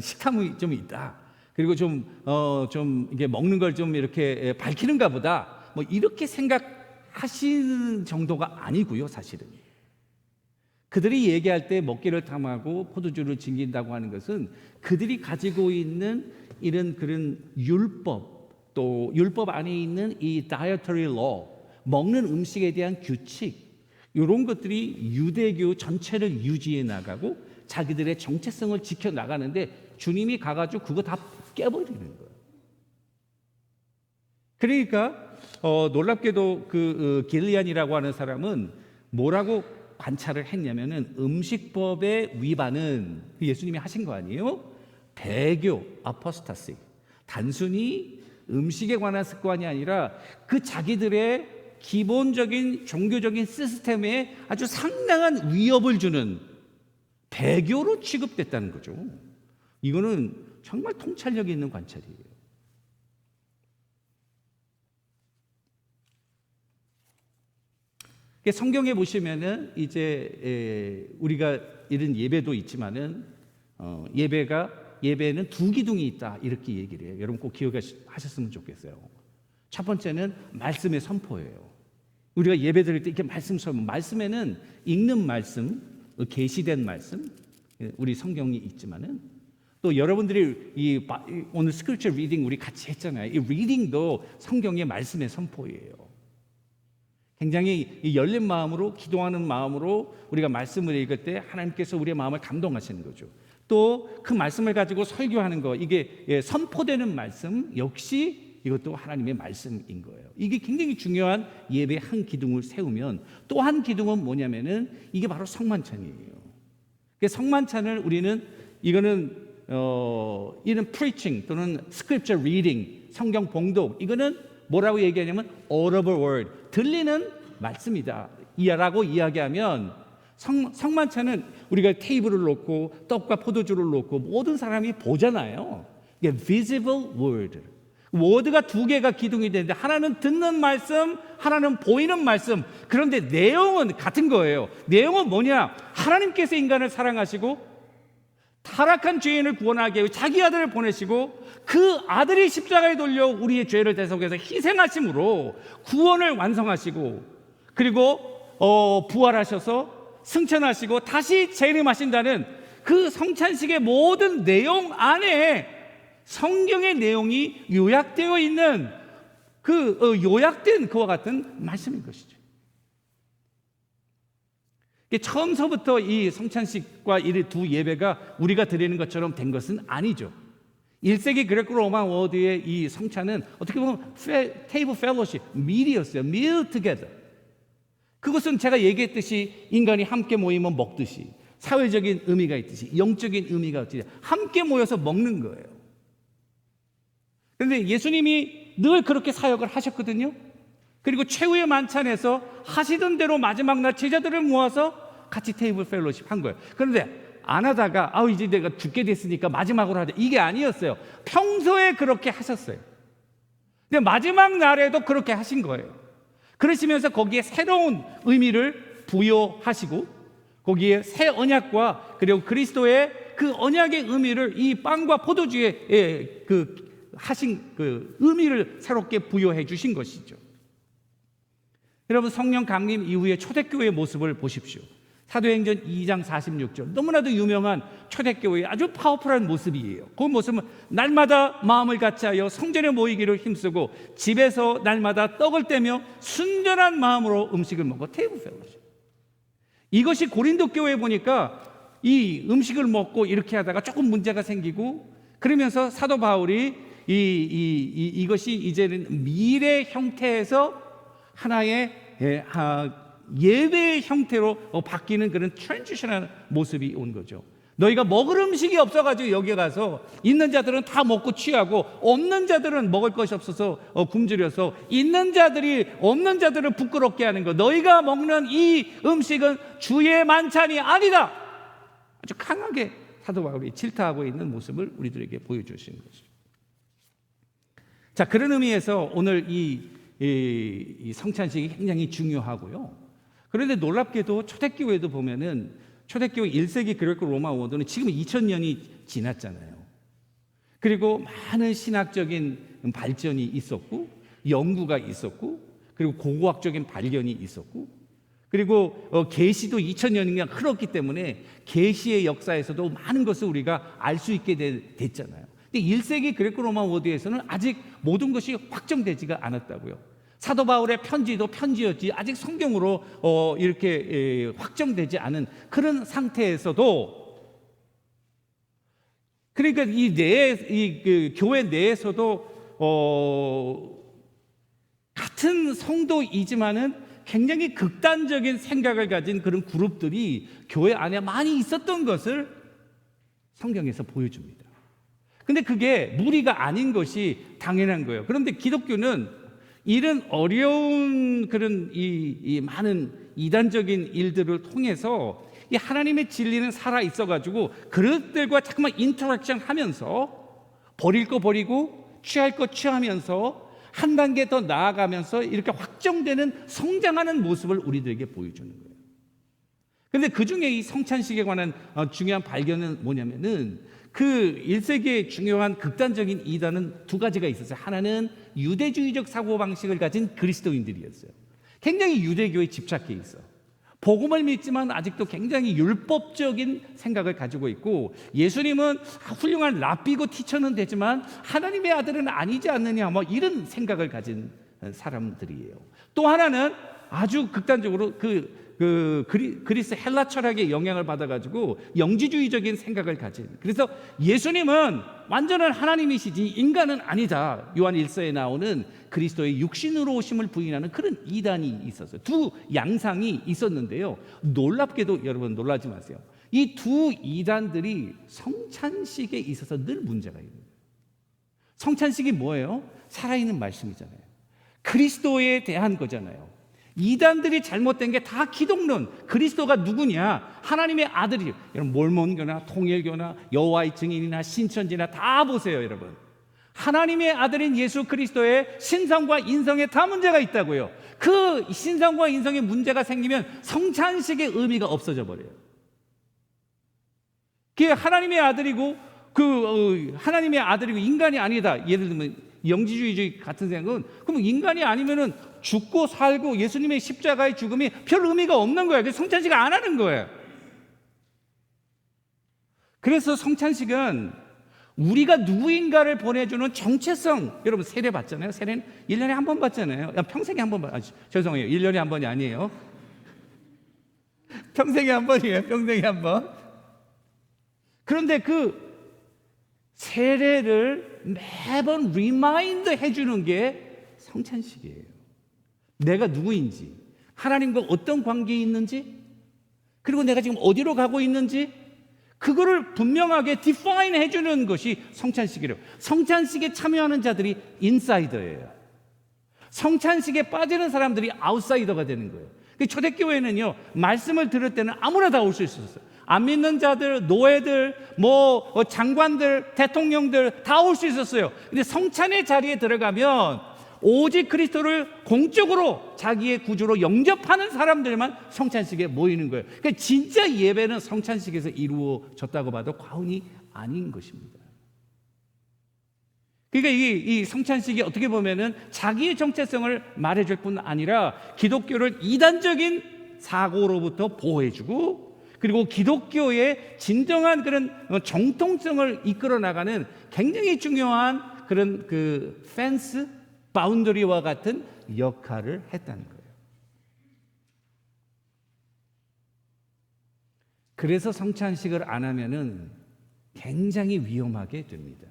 Speaker 2: 식탐이 좀 있다, 그리고 좀 이게 먹는 걸 좀 이렇게 밝히는가 보다, 뭐 이렇게 생각하시는 정도가 아니고요. 사실은 그들이 얘기할 때 먹기를 탐하고 포도주를 즐긴다고 하는 것은 그들이 가지고 있는 이런 그런 율법, 또 율법 안에 있는 이 dietary law, 먹는 음식에 대한 규칙, 이런 것들이 유대교 전체를 유지해 나가고 자기들의 정체성을 지켜 나가는데 주님이 가가지고 그거 다 깨버리는 거예요. 그러니까 놀랍게도 그 길리안이라고 하는 사람은 뭐라고 관찰을 했냐면은 음식법의 위반은 예수님이 하신 거 아니에요? 배교, 아포스타시, 단순히 음식에 관한 습관이 아니라 그 자기들의 기본적인 종교적인 시스템에 아주 상당한 위협을 주는 배교로 취급됐다는 거죠. 이거는 정말 통찰력이 있는 관찰이에요. 성경에 보시면은 이제 우리가 이런 예배도 있지만은 예배는 두 기둥이 있다, 이렇게 얘기를 해요. 여러분 꼭 기억하셨으면 좋겠어요. 첫 번째는 말씀의 선포예요. 우리가 예배 드릴 때 이렇게 말씀 선포, 말씀에는 읽는 말씀, 계시된 말씀, 우리 성경이 있지만은 또 여러분들이 오늘 스크립처 리딩 우리 같이 했잖아요. 이 리딩도 성경의 말씀의 선포예요. 굉장히 열린 마음으로, 기도하는 마음으로 우리가 말씀을 읽을 때 하나님께서 우리의 마음을 감동하시는 거죠. 또 그 말씀을 가지고 설교하는 거, 이게 선포되는 말씀 역시 이것도 하나님의 말씀인 거예요. 이게 굉장히 중요한 예배의 한 기둥을 세우면 또 한 기둥은 뭐냐면은 이게 바로 성만찬이에요. 성만찬을 우리는 이거는 preaching 또는 scripture reading, 성경 봉독, 이거는 뭐라고 얘기하냐면 audible word, 들리는 말씀이다 라고 이야기하면, 성만찬은 우리가 테이블을 놓고 떡과 포도주를 놓고 모든 사람이 보잖아요. 이게 visible word, 워드가 두 개가 기둥이 되는데 하나는 듣는 말씀, 하나는 보이는 말씀. 그런데 내용은 같은 거예요. 내용은 뭐냐? 하나님께서 인간을 사랑하시고 타락한 죄인을 구원하기 위해 자기 아들을 보내시고 그 아들이 십자가에 돌려 우리의 죄를 대속해서 희생하심으로 구원을 완성하시고, 그리고 부활하셔서 승천하시고 다시 재림하신다는 그 성찬식의 모든 내용 안에 성경의 내용이 요약되어 있는 요약된 그와 같은 말씀인 것이죠. 처음서부터 이 성찬식과 이 두 예배가 우리가 드리는 것처럼 된 것은 아니죠. 1세기 그레코 로마 워드의 이 성찬은 어떻게 보면 테이블 펠로십, 밀이었어요. meal together. 그것은 제가 얘기했듯이 인간이 함께 모이면 먹듯이 사회적인 의미가 있듯이 영적인 의미가 있듯이 함께 모여서 먹는 거예요. 그런데 예수님이 늘 그렇게 사역을 하셨거든요. 그리고 최후의 만찬에서 하시던 대로 마지막 날 제자들을 모아서 같이 테이블 펠로십 한 거예요. 그런데 안 하다가 이제 내가 죽게 됐으니까 마지막으로 하자, 이게 아니었어요. 평소에 그렇게 하셨어요. 근데 마지막 날에도 그렇게 하신 거예요. 그러시면서 거기에 새로운 의미를 부여하시고 거기에 새 언약과 그리고 그리스도의 그 언약의 의미를 이 빵과 포도주에 하신 그 의미를 새롭게 부여해 주신 것이죠. 여러분, 성령 강림 이후에 초대교회의 모습을 보십시오. 사도행전 2장 46절, 너무나도 유명한 초대교회의 아주 파워풀한 모습이에요. 그 모습은 날마다 마음을 같이하여 성전에 모이기를 힘쓰고 집에서 날마다 떡을 떼며 순전한 마음으로 음식을 먹어. 테이블 펠로십. 이것이 고린도 교회에 보니까 이 음식을 먹고 이렇게 하다가 조금 문제가 생기고 그러면서 사도 바울이 이것이 이제는 미래 형태에서 하나의 예배의 형태로 바뀌는 그런 트랜지션한 모습이 온 거죠. 너희가 먹을 음식이 없어가지고 여기 가서 있는 자들은 다 먹고 취하고 없는 자들은 먹을 것이 없어서 굶주려서 있는 자들이 없는 자들을 부끄럽게 하는 거. 너희가 먹는 이 음식은 주의 만찬이 아니다. 아주 강하게 사도 바울이 질타하고 있는 모습을 우리들에게 보여주시는 것이죠. 자, 그런 의미에서 오늘 이 성찬식이 굉장히 중요하고요. 그런데 놀랍게도 초대교회도 보면은 초대교회 1세기 그레코 로마 워드는 지금 2000년이 지났잖아요. 그리고 많은 신학적인 발전이 있었고 연구가 있었고 그리고 고고학적인 발견이 있었고 그리고 계시도 2000년이나 흘렀기 때문에 계시의 역사에서도 많은 것을 우리가 알 수 있게 됐잖아요. 근데 1세기 그레코 로마 워드에서는 아직 모든 것이 확정되지가 않았다고요. 사도 바울의 편지도 편지였지 아직 성경으로 이렇게 확정되지 않은 그런 상태에서도, 그러니까 이 교회 내에서도 같은 성도이지만은 굉장히 극단적인 생각을 가진 그런 그룹들이 교회 안에 많이 있었던 것을 성경에서 보여줍니다. 근데 그게 무리가 아닌 것이 당연한 거예요. 그런데 기독교는 이런 어려운 그런 이 많은 이단적인 일들을 통해서 이 하나님의 진리는 살아 있어가지고 그릇들과 자꾸만 인터랙션 하면서 버릴 거 버리고 취할 거 취하면서 한 단계 더 나아가면서 이렇게 확정되는 성장하는 모습을 우리들에게 보여주는 거예요. 그런데 그 중에 이 성찬식에 관한 중요한 발견은 뭐냐면은 그 1세기의 중요한 극단적인 이단은 두 가지가 있었어요. 하나는 유대주의적 사고방식을 가진 그리스도인들이었어요. 굉장히 유대교에 집착해 있어. 복음을 믿지만 아직도 굉장히 율법적인 생각을 가지고 있고 예수님은 훌륭한 랍비고 티처는 되지만 하나님의 아들은 아니지 않느냐 뭐 이런 생각을 가진 사람들이에요. 또 하나는 아주 극단적으로 그리스 헬라 철학의 영향을 받아가지고 영지주의적인 생각을 가진, 그래서 예수님은 완전한 하나님이시지 인간은 아니다. 요한 1서에 나오는 그리스도의 육신으로 오심을 부인하는 그런 이단이 있었어요. 두 양상이 있었는데요. 놀랍게도 여러분 놀라지 마세요. 이 두 이단들이 성찬식에 있어서 늘 문제가 있는 거예요. 성찬식이 뭐예요? 살아있는 말씀이잖아요. 그리스도에 대한 거잖아요. 이단들이 잘못된 게 다 기독론, 그리스도가 누구냐, 하나님의 아들이, 여러분 몰몬교나 통일교나 여호와의 증인이나 신천지나 다 보세요. 여러분 하나님의 아들인 예수 그리스도의 신성과 인성에 다 문제가 있다고요. 그 신성과 인성에 문제가 생기면 성찬식의 의미가 없어져 버려요. 그게 하나님의 아들이고 하나님의 아들이고 인간이 아니다. 예를 들면 영지주의 같은 생각은 그럼 인간이 아니면은 죽고 살고 예수님의 십자가의 죽음이 별 의미가 없는 거예요. 그래서 성찬식을 안 하는 거예요. 그래서 성찬식은 우리가 누구인가를 보내주는 정체성. 여러분 세례 받잖아요. 세례는 1년에 한 번 받잖아요. 평생에 한 번 죄송해요. 1년에 한 번이 아니에요. 평생에 한 번이에요. 평생에 한 번. 그런데 그 세례를 매번 리마인드 해주는 게 성찬식이에요. 내가 누구인지, 하나님과 어떤 관계에 있는지, 그리고 내가 지금 어디로 가고 있는지, 그거를 분명하게 디파인 해주는 것이 성찬식이래요. 성찬식에 참여하는 자들이 인사이더예요. 성찬식에 빠지는 사람들이 아웃사이더가 되는 거예요. 초대교회는요, 말씀을 들을 때는 아무나 다 올 수 있었어요. 안 믿는 자들, 노예들, 장관들, 대통령들 다 올 수 있었어요. 근데 성찬의 자리에 들어가면 오직 그리스도를 공적으로 자기의 구주로 영접하는 사람들만 성찬식에 모이는 거예요. 그러니까 진짜 예배는 성찬식에서 이루어졌다고 봐도 과언이 아닌 것입니다. 그러니까 이 성찬식이 어떻게 보면은 자기의 정체성을 말해줄 뿐 아니라 기독교를 이단적인 사고로부터 보호해주고, 그리고 기독교의 진정한 그런 정통성을 이끌어 나가는 굉장히 중요한 그런 그 펜스, 바운더리와 같은 역할을 했다는 거예요. 그래서 성찬식을 안 하면은 굉장히 위험하게 됩니다.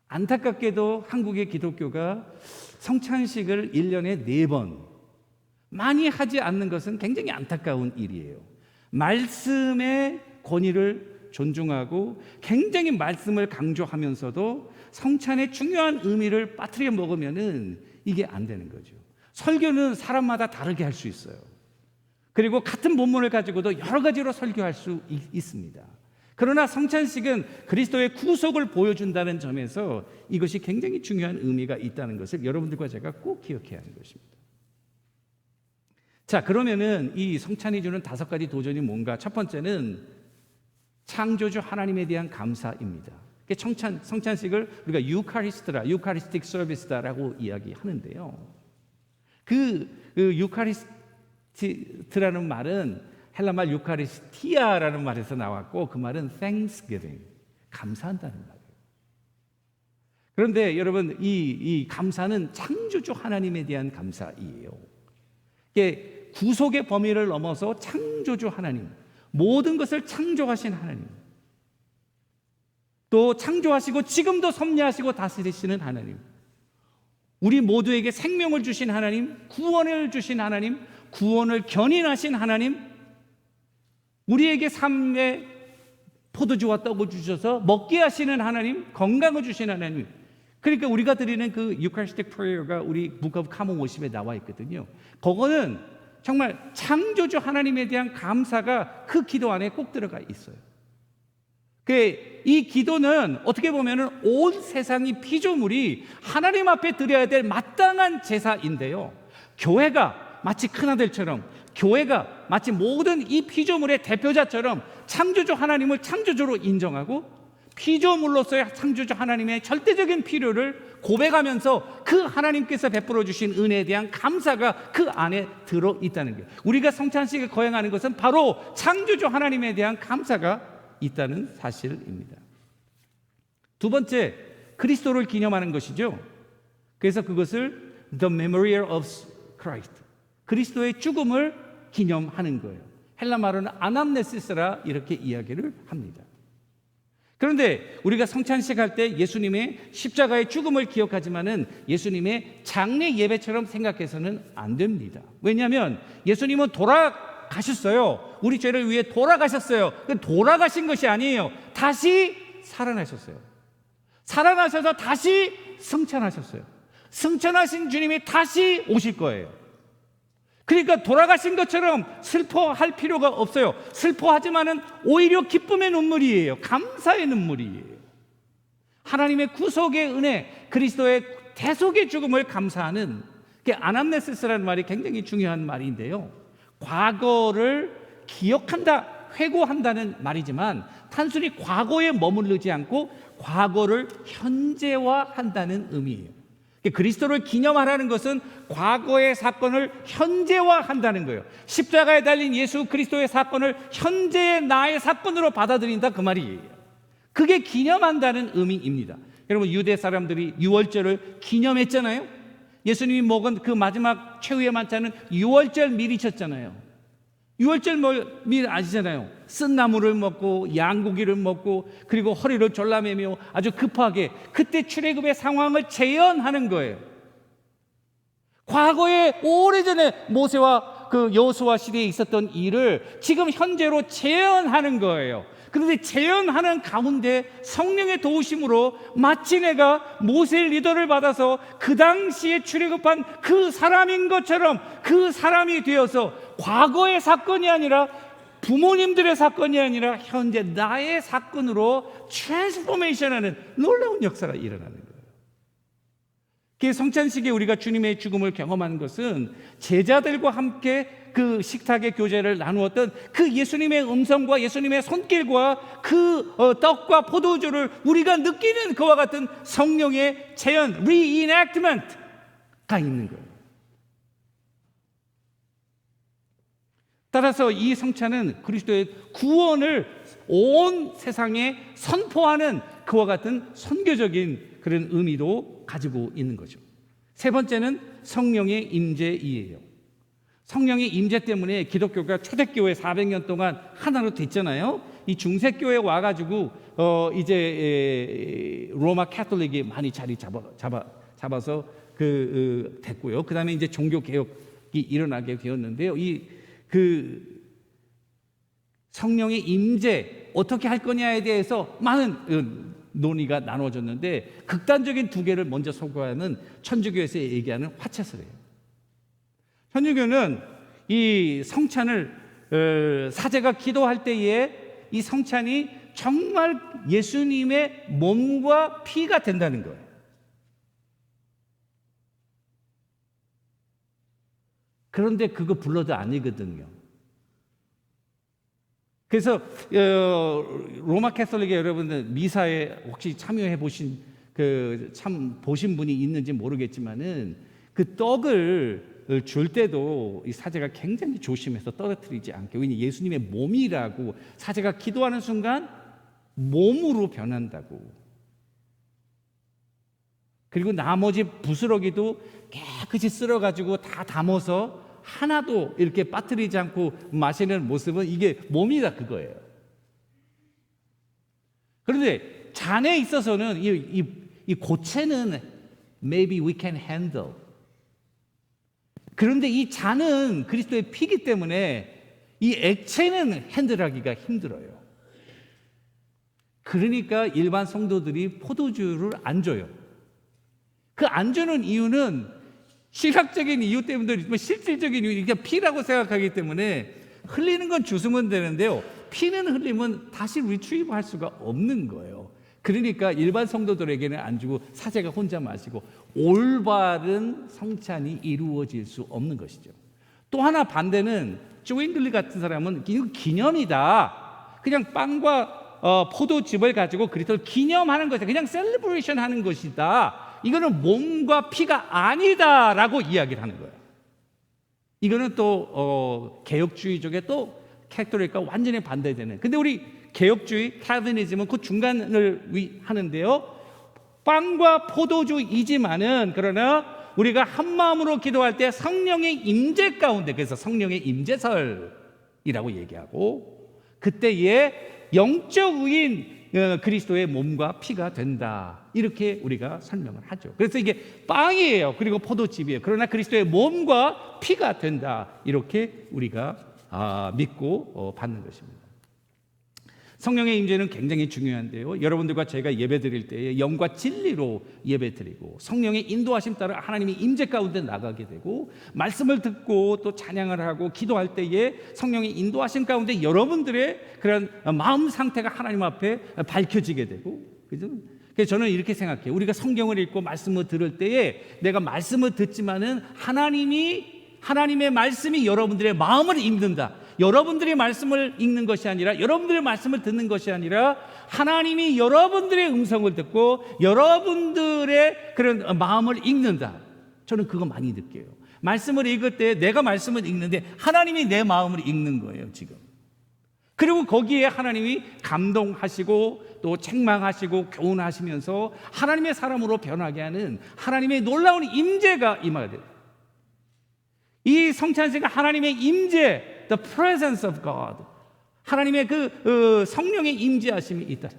Speaker 2: 안타깝게도 한국의 기독교가 성찬식을 1년에 4번 많이 하지 않는 것은 굉장히 안타까운 일이에요. 말씀의 권위를 존중하고 굉장히 말씀을 강조하면서도 성찬의 중요한 의미를 빠뜨려 먹으면은 이게 안 되는 거죠. 설교는 사람마다 다르게 할 수 있어요. 그리고 같은 본문을 가지고도 여러 가지로 설교할 수 있습니다. 그러나 성찬식은 그리스도의 구속을 보여준다는 점에서 이것이 굉장히 중요한 의미가 있다는 것을 여러분들과 제가 꼭 기억해야 하는 것입니다. 자, 그러면은 이 성찬이 주는 5가지 도전이 뭔가? 첫 번째는 창조주 하나님에 대한 감사입니다. 성찬식을 우리가 유카리스트라, 유카리스틱 서비스다라고 이야기하는데요. 그 유카리스트라는 말은 헬라 말 유카리스티아라는 말에서 나왔고, 그 말은 thanksgiving, 감사한다는 말이에요. 그런데 여러분, 이 감사는 창조주 하나님에 대한 감사이에요. 이게 구속의 범위를 넘어서 창조주 하나님, 모든 것을 창조하신 하나님, 또 창조하시고 지금도 섭리하시고 다스리시는 하나님, 우리 모두에게 생명을 주신 하나님, 구원을 주신 하나님, 구원을 견인하신 하나님, 우리에게 삶의 포도주와 떡을 주셔서 먹게 하시는 하나님, 건강을 주신 하나님. 그러니까 우리가 드리는 그 유카리스틱 프레이어가 우리 Book of Common Worship에 나와 있거든요. 그거는 정말 창조주 하나님에 대한 감사가 그 기도 안에 꼭 들어가 있어요. 이 기도는 어떻게 보면은 온 세상이 피조물이 하나님 앞에 드려야 될 마땅한 제사인데요. 교회가 마치 큰아들처럼, 교회가 마치 모든 이 피조물의 대표자처럼 창조주 하나님을 창조주로 인정하고 피조물로서의 창조주 하나님의 절대적인 필요를 고백하면서 그 하나님께서 베풀어 주신 은혜에 대한 감사가 그 안에 들어있다는 거예요. 우리가 성찬식을 거행하는 것은 바로 창조주 하나님에 대한 감사가 있다는 사실입니다. 두 번째, 그리스도를 기념하는 것이죠. 그래서 그것을 The Memorial of Christ, 그리스도의 죽음을 기념하는 거예요. 헬라 말로는 아남네시스라 이렇게 이야기를 합니다. 그런데 우리가 성찬식 할 때 예수님의 십자가의 죽음을 기억하지만은 예수님의 장례 예배처럼 생각해서는 안 됩니다. 왜냐하면 예수님은 돌아가셨어요. 우리 죄를 위해 돌아가셨어요. 돌아가신 것이 아니에요. 다시 살아나셨어요. 살아나셔서 다시 승천하셨어요. 승천하신 주님이 다시 오실 거예요. 그러니까 돌아가신 것처럼 슬퍼할 필요가 없어요. 슬퍼하지만은 오히려 기쁨의 눈물이에요. 감사의 눈물이에요. 하나님의 구속의 은혜, 그리스도의 대속의 죽음을 감사하는 게 아남네시스라는 말이 굉장히 중요한 말인데요. 과거를 기억한다, 회고한다는 말이지만 단순히 과거에 머무르지 않고 과거를 현재화한다는 의미예요. 그리스도를 기념하라는 것은 과거의 사건을 현재화한다는 거예요. 십자가에 달린 예수 그리스도의 사건을 현재의 나의 사건으로 받아들인다, 그 말이에요. 그게 기념한다는 의미입니다. 여러분, 유대 사람들이 유월절을 기념했잖아요. 예수님이 먹은 그 마지막 최후의 만찬은 유월절 미리셨잖아요. 유월절 미리 아시잖아요. 쓴 나물을 먹고 양고기를 먹고 그리고 허리를 졸라매며 아주 급하게 그때 출애굽의 상황을 재현하는 거예요. 과거에 오래전에 모세와 그 여호수아 시대에 있었던 일을 지금 현재로 재현하는 거예요. 그런데 재현하는 가운데 성령의 도우심으로 마치 내가 모세의 리더를 받아서 그 당시에 출애굽한 그 사람인 것처럼 그 사람이 되어서 과거의 사건이 아니라 부모님들의 사건이 아니라 현재 나의 사건으로 트랜스포메이션하는 놀라운 역사가 일어나는 거예요. 그 성찬식에 우리가 주님의 죽음을 경험하는 것은 제자들과 함께 그 식탁의 교제를 나누었던 그 예수님의 음성과 예수님의 손길과 그 떡과 포도주를 우리가 느끼는 그와 같은 성령의 재현, reenactment가 있는 거예요. 따라서 이 성찬은 그리스도의 구원을 온 세상에 선포하는 그와 같은 선교적인 그런 의미도 가지고 있는 거죠. 세 번째는 성령의 임재이에요. 성령의 임재 때문에 기독교가 초대교회 400년 동안 하나로 됐잖아요. 이 중세교회에 와가지고 이제 로마 캐톨릭이 많이 자리 잡아서 됐고요. 그 다음에 이제 종교 개혁이 일어나게 되었는데요. 그 성령의 임재 어떻게 할 거냐에 대해서 많은 논의가 나눠졌는데 극단적인 두 개를 먼저 소개하는 천주교에서 얘기하는 화채설이에요. 천주교는 이 성찬을 사제가 기도할 때에 이 성찬이 정말 예수님의 몸과 피가 된다는 거예요. 그런데 그거 블러드 아니거든요. 그래서 로마 캐톨릭의 여러분들 미사에 혹시 참여해 보신 보신 분이 있는지 모르겠지만은 그 떡을 줄 때도 이 사제가 굉장히 조심해서 떨어뜨리지 않게, 왜냐하면 예수님의 몸이라고, 사제가 기도하는 순간 몸으로 변한다고. 그리고 나머지 부스러기도 깨끗이 쓸어가지고 다 담아서 하나도 이렇게 빠뜨리지 않고 마시는 모습은 이게 몸이다, 그거예요. 그런데 잔에 있어서는 이 고체는 maybe we can handle. 그런데 이 잔은 그리스도의 피기 때문에 이 액체는 핸들하기가 힘들어요. 그러니까 일반 성도들이 포도주를 안 줘요. 그 안 주는 이유는 신학적인 이유 때문도 있지만 실질적인 이유, 이게 피라고 생각하기 때문에 흘리는 건 주스면 되는데요. 피는 흘리면 다시 리트리브 할 수가 없는 거예요. 그러니까 일반 성도들에게는 안 주고 사제가 혼자 마시고 올바른 성찬이 이루어질 수 없는 것이죠. 또 하나 반대는 조인글리 같은 사람은 이거 기념이다. 그냥 빵과 포도즙을 가지고 그리스도를 기념하는 것이다. 그냥 셀러브레이션 하는 것이다. 이거는 몸과 피가 아니다라고 이야기를 하는 거예요. 이거는 또 개혁주의 쪽에 또 캐톨릭과 완전히 반대되는. 근데 우리 개혁주의 칼빈이즘은 그 중간을 하는데요. 빵과 포도주이지만은 그러나 우리가 한 마음으로 기도할 때 성령의 임재 가운데, 그래서 성령의 임재설이라고 얘기하고 그때의 영적 의인 그리스도의 몸과 피가 된다, 이렇게 우리가 설명을 하죠. 그래서 이게 빵이에요. 그리고 포도즙이에요. 그러나 그리스도의 몸과 피가 된다, 이렇게 우리가 믿고 받는 것입니다. 성령의 임재는 굉장히 중요한데요. 여러분들과 제가 예배 드릴 때에 영과 진리로 예배 드리고 성령의 인도하심 따라 하나님의 임재 가운데 나가게 되고, 말씀을 듣고 또 찬양을 하고 기도할 때에 성령의 인도하심 가운데 여러분들의 그런 마음 상태가 하나님 앞에 밝혀지게 되고, 그죠? 그래서 저는 이렇게 생각해요. 우리가 성경을 읽고 말씀을 들을 때에 내가 말씀을 듣지만은 하나님의 말씀이 여러분들의 마음을 읽는다. 여러분들이 말씀을 읽는 것이 아니라, 여러분들의 말씀을 듣는 것이 아니라, 하나님이 여러분들의 음성을 듣고 여러분들의 그런 마음을 읽는다. 저는 그거 많이 느껴요. 말씀을 읽을 때 내가 말씀을 읽는데 하나님이 내 마음을 읽는 거예요, 지금. 그리고 거기에 하나님이 감동하시고 또 책망하시고 교훈하시면서 하나님의 사람으로 변하게 하는 하나님의 놀라운 임재가 임하게 돼요. 이 성찬식은 하나님의 임재, the presence of God, 하나님의 그 성령의 임재하심이 있다.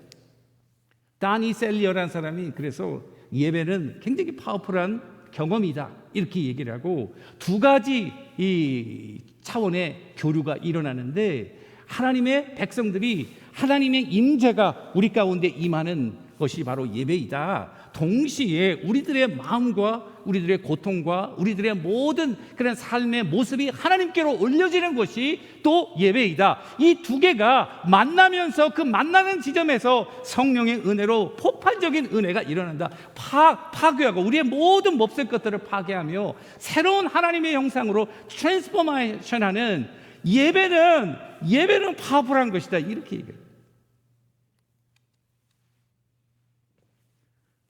Speaker 2: 다니 셀리어라는 사람이 그래서 예배는 굉장히 파워풀한 경험이다 이렇게 얘기를 하고, 두 가지 이 차원의 교류가 일어나는데, 하나님의 백성들이 하나님의 임재가 우리 가운데 임하는 것이 바로 예배이다. 동시에 우리들의 마음과 우리들의 고통과 우리들의 모든 그런 삶의 모습이 하나님께로 올려지는 것이 또 예배이다. 이 두 개가 만나면서 그 만나는 지점에서 성령의 은혜로 폭발적인 은혜가 일어난다. 파괴하고 우리의 모든 몹쓸 것들을 파괴하며 새로운 하나님의 형상으로 트랜스포메이션하는 예배는 파워풀한 것이다. 이렇게 얘기해요.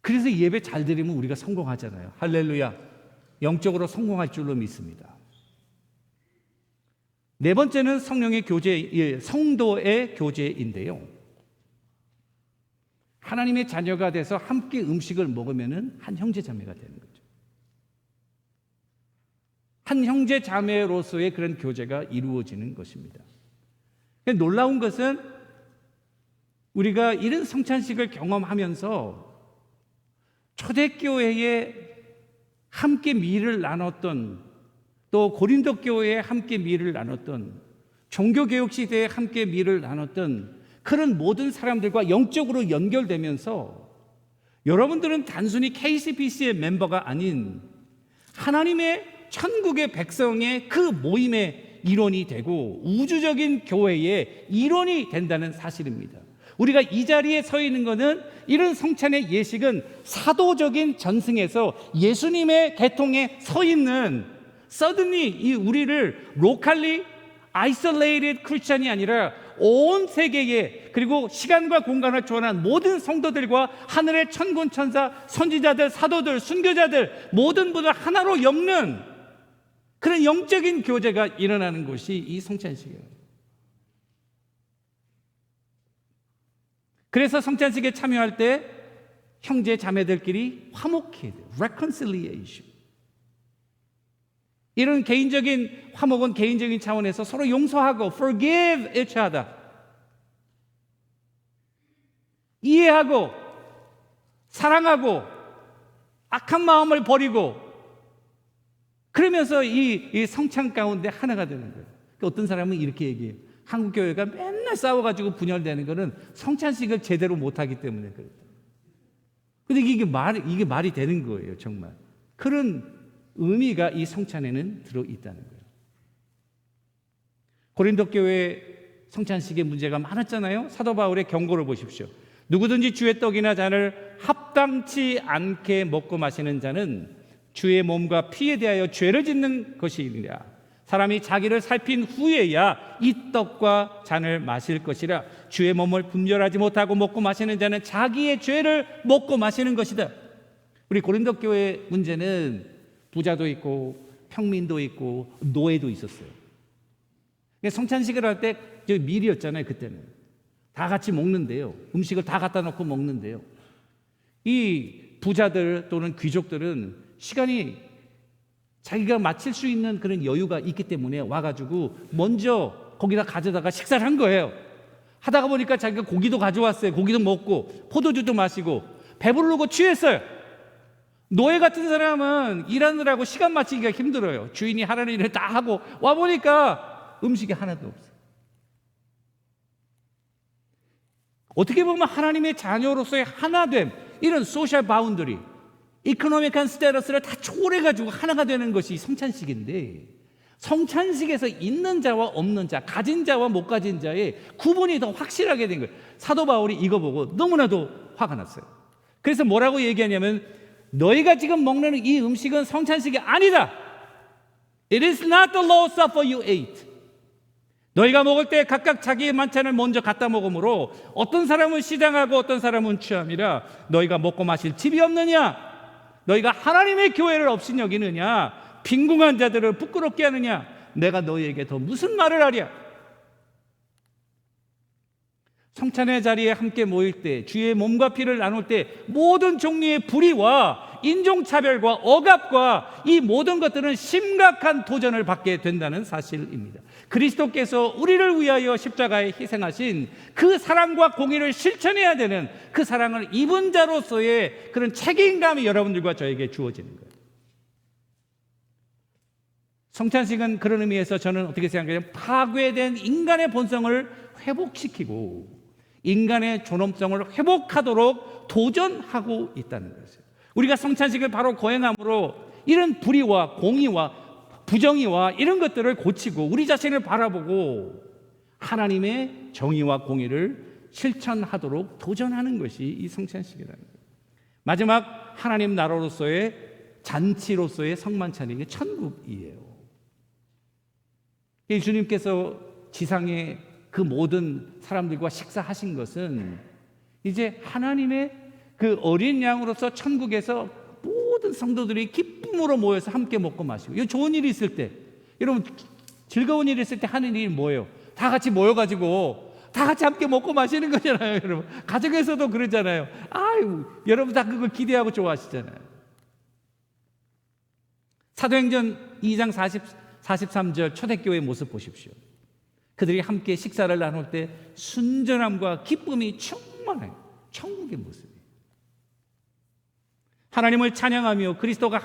Speaker 2: 그래서 예배 잘 드리면 우리가 성공하잖아요. 할렐루야. 영적으로 성공할 줄로 믿습니다. 네 번째는 성령의 교제, 성도의 교제인데요. 하나님의 자녀가 돼서 함께 음식을 먹으면 한 형제 자매가 되는 거죠. 한 형제 자매로서의 그런 교제가 이루어지는 것입니다. 놀라운 것은 우리가 이런 성찬식을 경험하면서 초대교회에 함께 미를 나눴던, 또 고린도 교회에 함께 미를 나눴던, 종교개혁 시대에 함께 미를 나눴던 그런 모든 사람들과 영적으로 연결되면서 여러분들은 단순히 KCBC의 멤버가 아닌 하나님의 천국의 백성의 그 모임의 일원이 되고 우주적인 교회의 일원이 된다는 사실입니다. 우리가 이 자리에 서 있는 것은, 이런 성찬의 예식은 사도적인 전승에서 예수님의 계통에 서 있는, suddenly 이 우리를 locally isolated 크리스찬이 아니라 온 세계에, 그리고 시간과 공간을 초월한 모든 성도들과 하늘의 천군 천사, 선지자들, 사도들, 순교자들 모든 분을 하나로 엮는 그런 영적인 교제가 일어나는 곳이 이 성찬식이에요. 그래서 성찬식에 참여할 때 형제 자매들끼리 화목해야 돼요. reconciliation. 이런 개인적인 화목은 개인적인 차원에서 서로 용서하고 forgive each other. 이해하고 사랑하고 악한 마음을 버리고, 그러면서 이 성찬 가운데 하나가 되는 거예요. 어떤 사람은 이렇게 얘기해요. 한국 교회가 맨날 싸워가지고 분열되는 것은 성찬식을 제대로 못하기 때문에 그래요. 근데 이게 말이 되는 거예요, 정말. 그런 의미가 이 성찬에는 들어있다는 거예요. 고린도 교회 성찬식에 문제가 많았잖아요. 사도 바울의 경고를 보십시오. 누구든지 주의 떡이나 잔을 합당치 않게 먹고 마시는 자는 주의 몸과 피에 대하여 죄를 짓는 것이니라. 사람이 자기를 살핀 후에야 이 떡과 잔을 마실 것이라. 주의 몸을 분별하지 못하고 먹고 마시는 자는 자기의 죄를 먹고 마시는 것이다. 우리 고린도 교회 문제는 부자도 있고 평민도 있고 노예도 있었어요. 성찬식을 할 때 밀이었잖아요. 그때는 다 같이 먹는데요, 음식을 다 갖다 놓고 먹는데요, 이 부자들 또는 귀족들은 시간이 자기가 마칠 수 있는 그런 여유가 있기 때문에 와가지고 먼저 거기다 가져다가 식사를 한 거예요. 하다가 보니까 자기가 고기도 가져왔어요. 고기도 먹고 포도주도 마시고 배부르고 취했어요. 노예 같은 사람은 일하느라고 시간 맞추기가 힘들어요. 주인이 하라는 일을 다 하고 와보니까 음식이 하나도 없어요. 어떻게 보면 하나님의 자녀로서의 하나됨, 이런 소셜 바운더리, 이코노믹한 스테러스를 다 초월해가지고 하나가 되는 것이 성찬식인데, 성찬식에서 있는 자와 없는 자, 가진 자와 못 가진 자의 구분이 더 확실하게 된 거예요. 사도 바울이 이거 보고 너무나도 화가 났어요. 그래서 뭐라고 얘기하냐면, 너희가 지금 먹는 이 음식은 성찬식이 아니다. It is not the Lord's Supper you ate.
Speaker 4: 너희가 먹을 때 각각 자기의 만찬을 먼저 갖다 먹으므로 어떤 사람은 시장하고 어떤 사람은 취함이라. 너희가 먹고 마실 집이 없느냐? 너희가 하나님의 교회를 없인 여기느냐? 빈궁한 자들을 부끄럽게 하느냐? 내가 너희에게 더 무슨 말을 하랴? 성찬의 자리에 함께 모일 때, 주의 몸과 피를 나눌 때 모든 종류의 불의와 인종차별과 억압과 이 모든 것들은 심각한 도전을 받게 된다는 사실입니다. 그리스도께서 우리를 위하여 십자가에 희생하신 그 사랑과 공의를 실천해야 되는, 그 사랑을 입은 자로서의 그런 책임감이 여러분들과 저에게 주어지는 거예요. 성찬식은 그런 의미에서 저는 어떻게 생각하냐면, 파괴된 인간의 본성을 회복시키고 인간의 존엄성을 회복하도록 도전하고 있다는 것이에요. 우리가 성찬식을 바로 거행함으로 이런 불의와 공의와 부정의와 이런 것들을 고치고 우리 자신을 바라보고 하나님의 정의와 공의를 실천하도록 도전하는 것이 이 성찬식이라는 거예요. 마지막 하나님 나라로서의 잔치로서의 성만찬이 이게 천국이에요. 이 주님께서 지상에 그 모든 사람들과 식사하신 것은 이제 하나님의 그 어린 양으로서 천국에서 모든 성도들이 기쁨으로 모여서 함께 먹고 마시고, 이 좋은 일이 있을 때, 여러분 즐거운 일이 있을 때 하는 일이 뭐예요? 다 같이 모여가지고 다 같이 함께 먹고 마시는 거잖아요. 여러분 가정에서도 그러잖아요. 아유, 여러분 다 그걸 기대하고 좋아하시잖아요. 사도행전 2장 43절 초대교회의 모습 보십시오. 그들이 함께 식사를 나눌 때 순전함과 기쁨이 충만해요. 천국의 모습이에요. 하나님을 찬양하며 그리스도가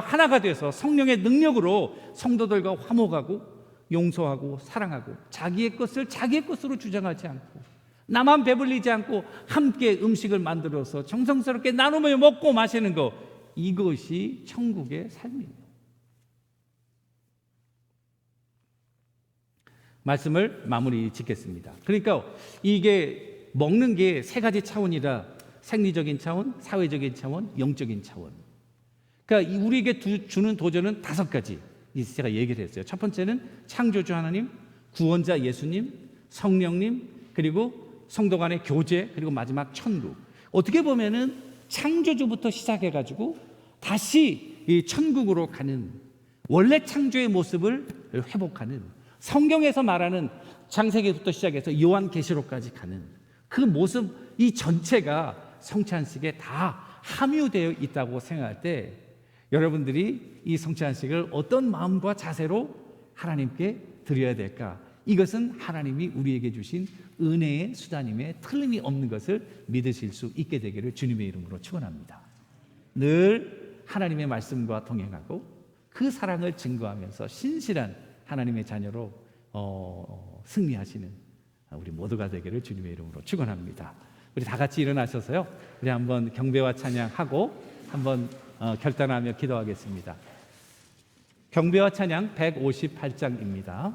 Speaker 4: 하나가 돼서 성령의 능력으로 성도들과 화목하고 용서하고 사랑하고 자기의 것을 자기의 것으로 주장하지 않고 나만 배불리지 않고 함께 음식을 만들어서 정성스럽게 나누며 먹고 마시는 것, 이것이 천국의 삶이에요. 말씀을 마무리 짓겠습니다. 그러니까 이게 먹는 게 세 가지 차원이라, 생리적인 차원, 사회적인 차원, 영적인 차원. 그러니까 우리에게 주는 도전은 5가지 제가 얘기를 했어요. 첫 번째는 창조주 하나님, 구원자 예수님, 성령님, 그리고 성도 간의 교제, 그리고 마지막 천국. 어떻게 보면은 창조주부터 시작해가지고 다시 이 천국으로 가는, 원래 창조의 모습을 회복하는, 성경에서 말하는 창세기부터 시작해서 요한계시록까지 가는 그 모습, 이 전체가 성찬식에 다 함유되어 있다고 생각할 때 여러분들이 이 성찬식을 어떤 마음과 자세로 하나님께 드려야 될까? 이것은 하나님이 우리에게 주신 은혜의 수단임에 틀림이 없는 것을 믿으실 수 있게 되기를 주님의 이름으로 축원합니다. 늘 하나님의 말씀과 동행하고 그 사랑을 증거하면서 신실한 하나님의 자녀로 승리하시는 우리 모두가 되기를 주님의 이름으로 축원합니다. 우리 다 같이 일어나셔서요, 우리 한번 경배와 찬양하고 한번 결단하며 기도하겠습니다. 경배와 찬양 158장입니다.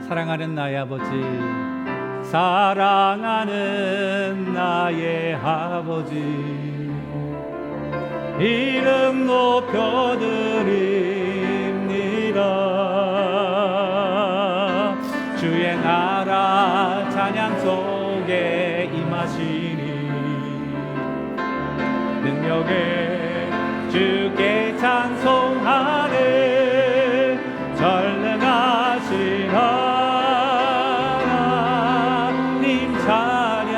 Speaker 4: 사랑하는 나의 아버지, 사랑하는 나의 아버지, 이름 높여드립니다. 주의 나라 찬양 속에 임하시니 능력에 주께 찬송하네. 전능하신 하나님 찬양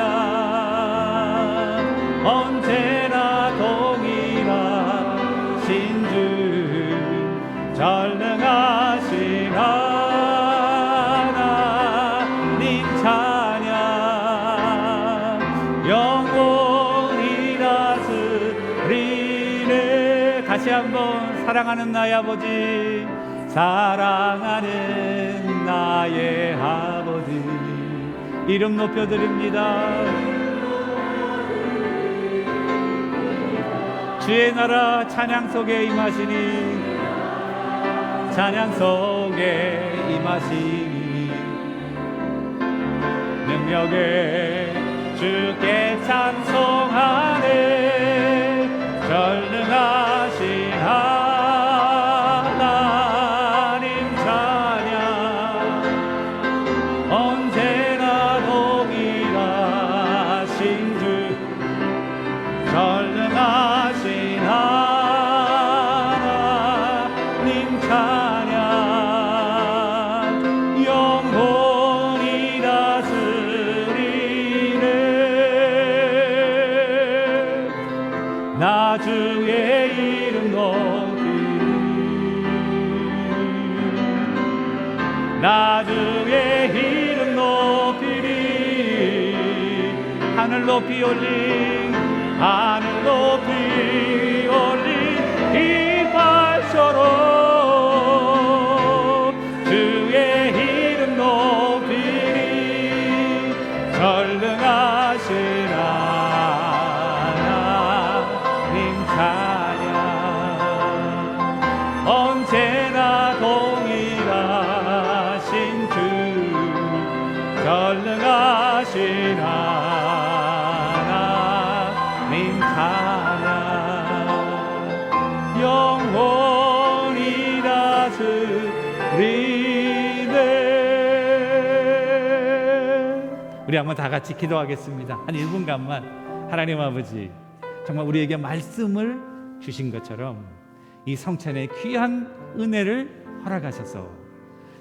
Speaker 4: 언제나 동일하신 주, 전능하신 하나님 찬양 영원히 다스리네. 다시 한번 사랑하는 나의 아버지, 사랑하는 나의 아버지, 이름 높여드립니다. 주의 나라 찬양 속에 임하시니, 찬양 속에 임하시니
Speaker 2: 능력에 주께 찬송하네. 전능하신 하나님 찬양 언제나 동일하신 주 전능하신 하나님 찬양 영원히 다스리네. 나 주의 이름 높이리. 나 주의 이름 높이리. 하늘 높이 올린 하늘 높이 올린 이발처럼 주의 이름 높이리. 전능하신 하나님 찬양 언제나 동일하신 주 전능하신 하나님 찬양 영원히 다스리네. 우리 한번 다 같이 기도하겠습니다. 한 1분간만. 하나님 아버지, 정말 우리에게 말씀을 주신 것처럼 이 성찬의 귀한 은혜를 허락하셔서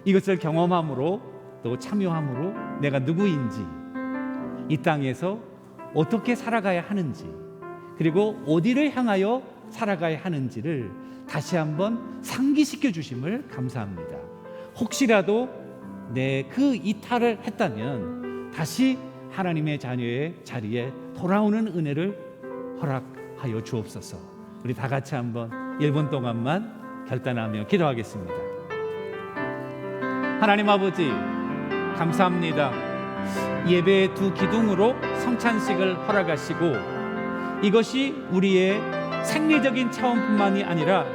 Speaker 2: 이것을 경험함으로 또 참여함으로 내가 누구인지, 이 땅에서 어떻게 살아가야 하는지, 그리고 어디를 향하여 살아가야 하는지를 다시 한번 상기시켜 주심을 감사합니다. 혹시라도 내 그 이탈을 했다면 다시 하나님의 자녀의 자리에 돌아오는 은혜를 허락하여 주옵소서. 우리 다 같이 한번 1분 동안만 결단하며 기도하겠습니다. 하나님 아버지, 감사합니다. 예배의 두 기둥으로 성찬식을 허락하시고 이것이 우리의 생리적인 차원뿐만이 아니라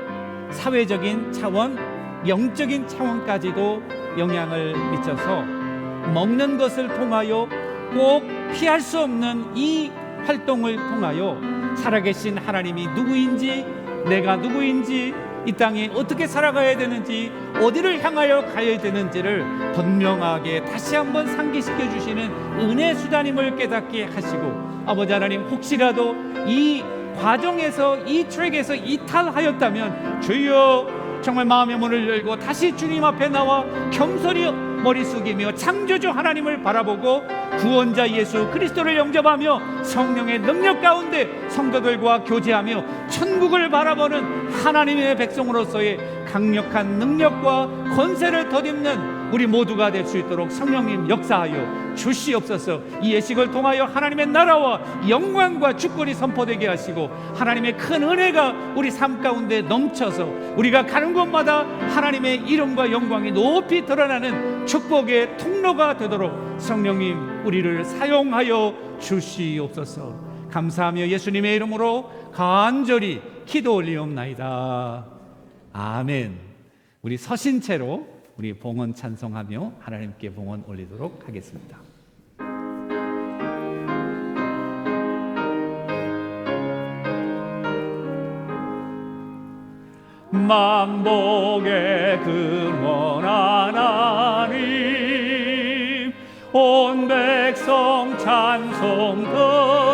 Speaker 2: 사회적인 차원, 영적인 차원까지도 영향을 미쳐서 먹는 것을 통하여 꼭 피할 수 없는 이 활동을 통하여 살아계신 하나님이 누구인지, 내가 누구인지, 이 땅에 어떻게 살아가야 되는지, 어디를 향하여 가야 되는지를 분명하게 다시 한번 상기시켜 주시는 은혜 수단임을 깨닫게 하시고, 아버지 하나님, 혹시라도 이 과정에서, 이 트랙에서 이탈하였다면 주여 정말 마음의 문을 열고 다시 주님 앞에 나와 겸손히 머리 숙이며 창조주 하나님을 바라보고 구원자 예수 그리스도를 영접하며 성령의 능력 가운데 성도들과 교제하며 천국을 바라보는 하나님의 백성으로서의 강력한 능력과 권세를 덧입는 우리 모두가 될 수 있도록 성령님 역사하여 주시옵소서. 이 예식을 통하여 하나님의 나라와 영광과 주권이 선포되게 하시고 하나님의 큰 은혜가 우리 삶 가운데 넘쳐서 우리가 가는 곳마다 하나님의 이름과 영광이 높이 드러나는 축복의 통로가 되도록 성령님 우리를 사용하여 주시옵소서. 감사하며 예수님의 이름으로 간절히 기도 올리옵나이다. 아멘. 우리 서신 채로 우리 봉헌 찬송하며 하나님께 봉헌 올리도록 하겠습니다. 만복의 근원 하나님, 온 백성 찬송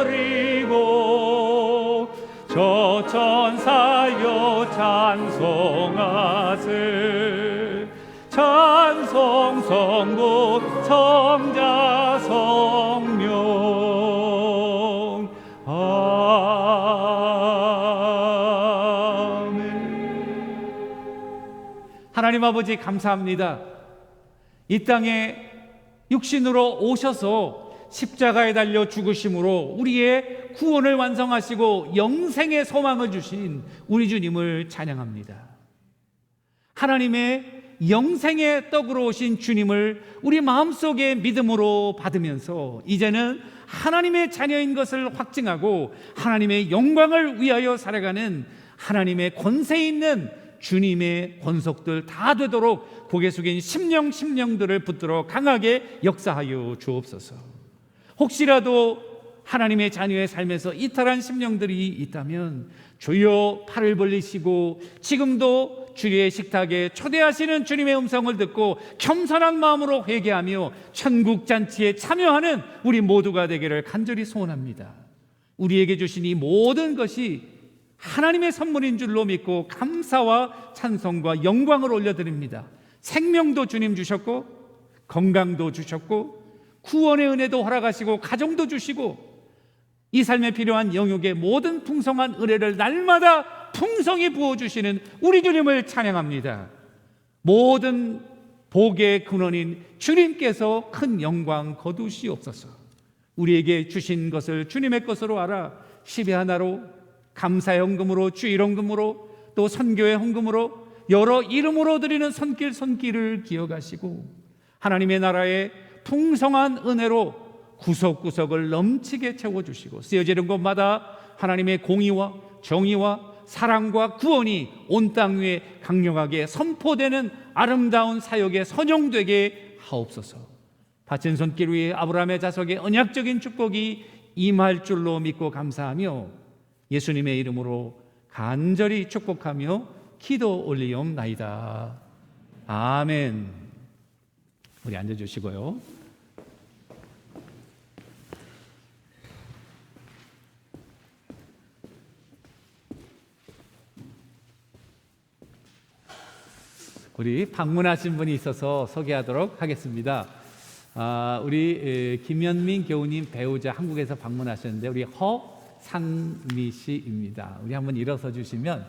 Speaker 2: 드리고 저 천사여 찬송하세. 찬송 성부 성자 성령 아멘. 하나님 아버지 감사합니다. 이 땅에 육신으로 오셔서 십자가에 달려 죽으심으로 우리의 구원을 완성하시고 영생의 소망을 주신 우리 주님을 찬양합니다. 하나님의 영생의 떡으로 오신 주님을 우리 마음속에 믿음으로 받으면서 이제는 하나님의 자녀인 것을 확증하고 하나님의 영광을 위하여 살아가는 하나님의 권세 있는 주님의 권속들 다 되도록 고개 숙인 심령들을 붙들어 강하게 역사하여 주옵소서.
Speaker 4: 혹시라도 하나님의 자녀의 삶에서 이탈한 심령들이 있다면 주여 팔을 벌리시고 지금도 주의 식탁에 초대하시는 주님의 음성을 듣고 겸손한 마음으로 회개하며 천국 잔치에 참여하는 우리 모두가 되기를 간절히 소원합니다. 우리에게 주신 이 모든 것이 하나님의 선물인 줄로 믿고 감사와 찬송과 영광을 올려드립니다. 생명도 주님 주셨고 건강도 주셨고 구원의 은혜도 허락하시고 가정도 주시고 이 삶에 필요한 영역의 모든 풍성한 은혜를 날마다 풍성히 부어주시는 우리 주님을 찬양합니다. 모든 복의 근원인 주님께서 큰 영광 거두시옵소서. 우리에게 주신 것을 주님의 것으로 알아 10의 하나로 감사의 헌금으로 주일 헌금으로 또 선교의 헌금으로 여러 이름으로 드리는 손길을 기억하시고 하나님의 나라의 풍성한 은혜로 구석구석을 넘치게 채워주시고 쓰여지는 곳마다 하나님의 공의와 정의와 사랑과 구원이 온 땅 위에 강력하게 선포되는 아름다운 사역의 선용되게 하옵소서. 바친 손길 위에 아브라함의 자석에 언약적인 축복이 임할 줄로 믿고 감사하며 예수님의 이름으로 간절히 축복하며 기도 올리옵나이다. 아멘. 우리 앉아주시고요. 우리 방문하신 분이 있어서 소개하도록 하겠습니다. 우리 김현민 교우님 배우자 한국에서 방문하셨는데 우리 허상미 씨입니다. 우리 한번 일어서 주시면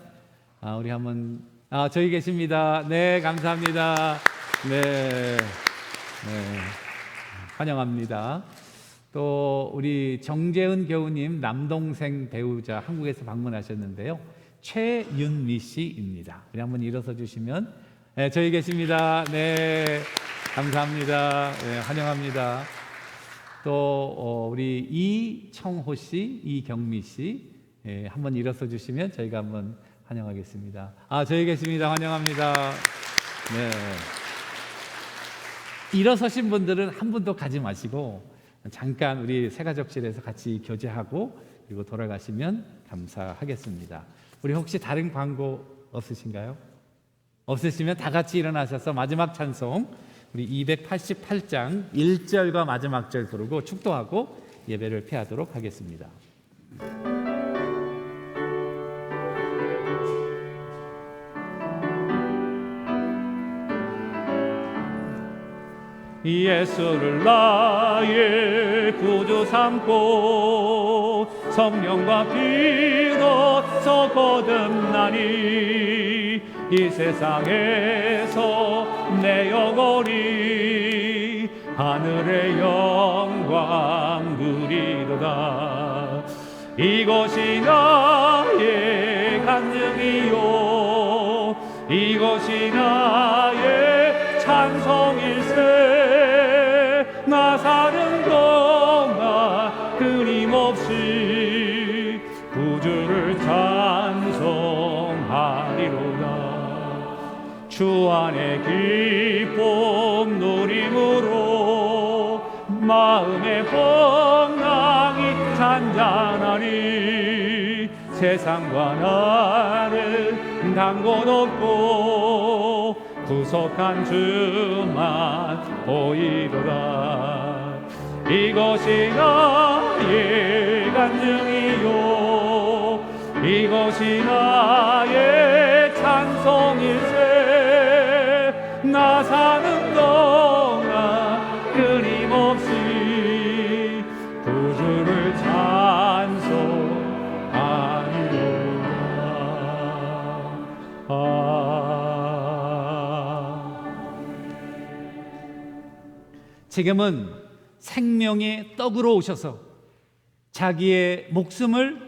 Speaker 4: 우리 한번 저기 계십니다. 네, 감사합니다. 네, 환영합니다. 또 우리 정재은 교우님 남동생 배우자 한국에서 방문하셨는데요. 최윤미 씨입니다. 우리 한번 일어서 주시면 네, 저희 계십니다. 네, 감사합니다. 네, 환영합니다. 또 우리 이청호 씨, 이경미 씨, 네, 한번 일어서 주시면 저희가 한번 환영하겠습니다. 저희 계십니다. 환영합니다. 네. 일어서신 분들은 한 분도 가지 마시고 잠깐 우리 새가족실에서 같이 교제하고 그리고 돌아가시면 감사하겠습니다. 우리 혹시 다른 광고 없으신가요? 없으시면 다 같이 일어나셔서 마지막 찬송 우리 288장 1절과 마지막 절 부르고 축도하고 예배를 폐하도록 하겠습니다. 예수를 나의 구주 삼고 성령과 피로써 거듭나니 이 세상에서 내 영혼이 하늘의 영광 누리도다. 이것이 나의 간증이요 이것이 나의 찬송일세. 나 사는 동안 끊임없이 구주를 찬송하리로다. 주 안에 기쁨 누림으로 마음의 풍랑이 잔잔하니 세상과 나를 단곳 없고 구속한 주만 보이도다. 이것이 나의 간증이요 이것이 나의 찬송일세. 나 사는 동안 끊임없이 구주를 지금은 생명의 떡으로 오셔서 자기의 목숨을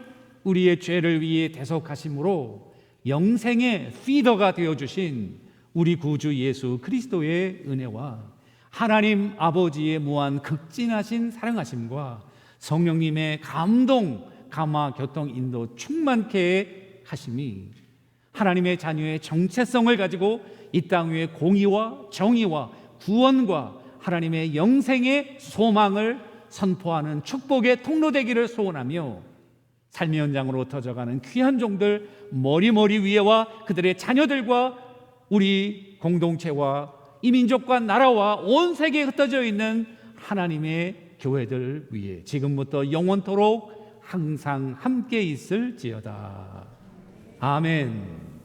Speaker 4: 우리의 죄를 위해 대속하심으로 영생의 피더가 되어주신 우리 구주 예수 그리스도의 은혜와 하나님 아버지의 무한 극진하신 사랑하심과 성령님의 감동, 감화, 교통, 인도 충만케 하심이 하나님의 자녀의 정체성을 가지고 이 땅 위에 공의와 정의와 구원과 하나님의 영생의 소망을 선포하는 축복의 통로되기를 소원하며 삶의 현장으로 터져가는 귀한 종들 머리머리 위에와 그들의 자녀들과 우리 공동체와 이 민족과 나라와 온 세계에 흩어져 있는 하나님의 교회들 위에 지금부터 영원토록 항상 함께 있을지어다. 아멘.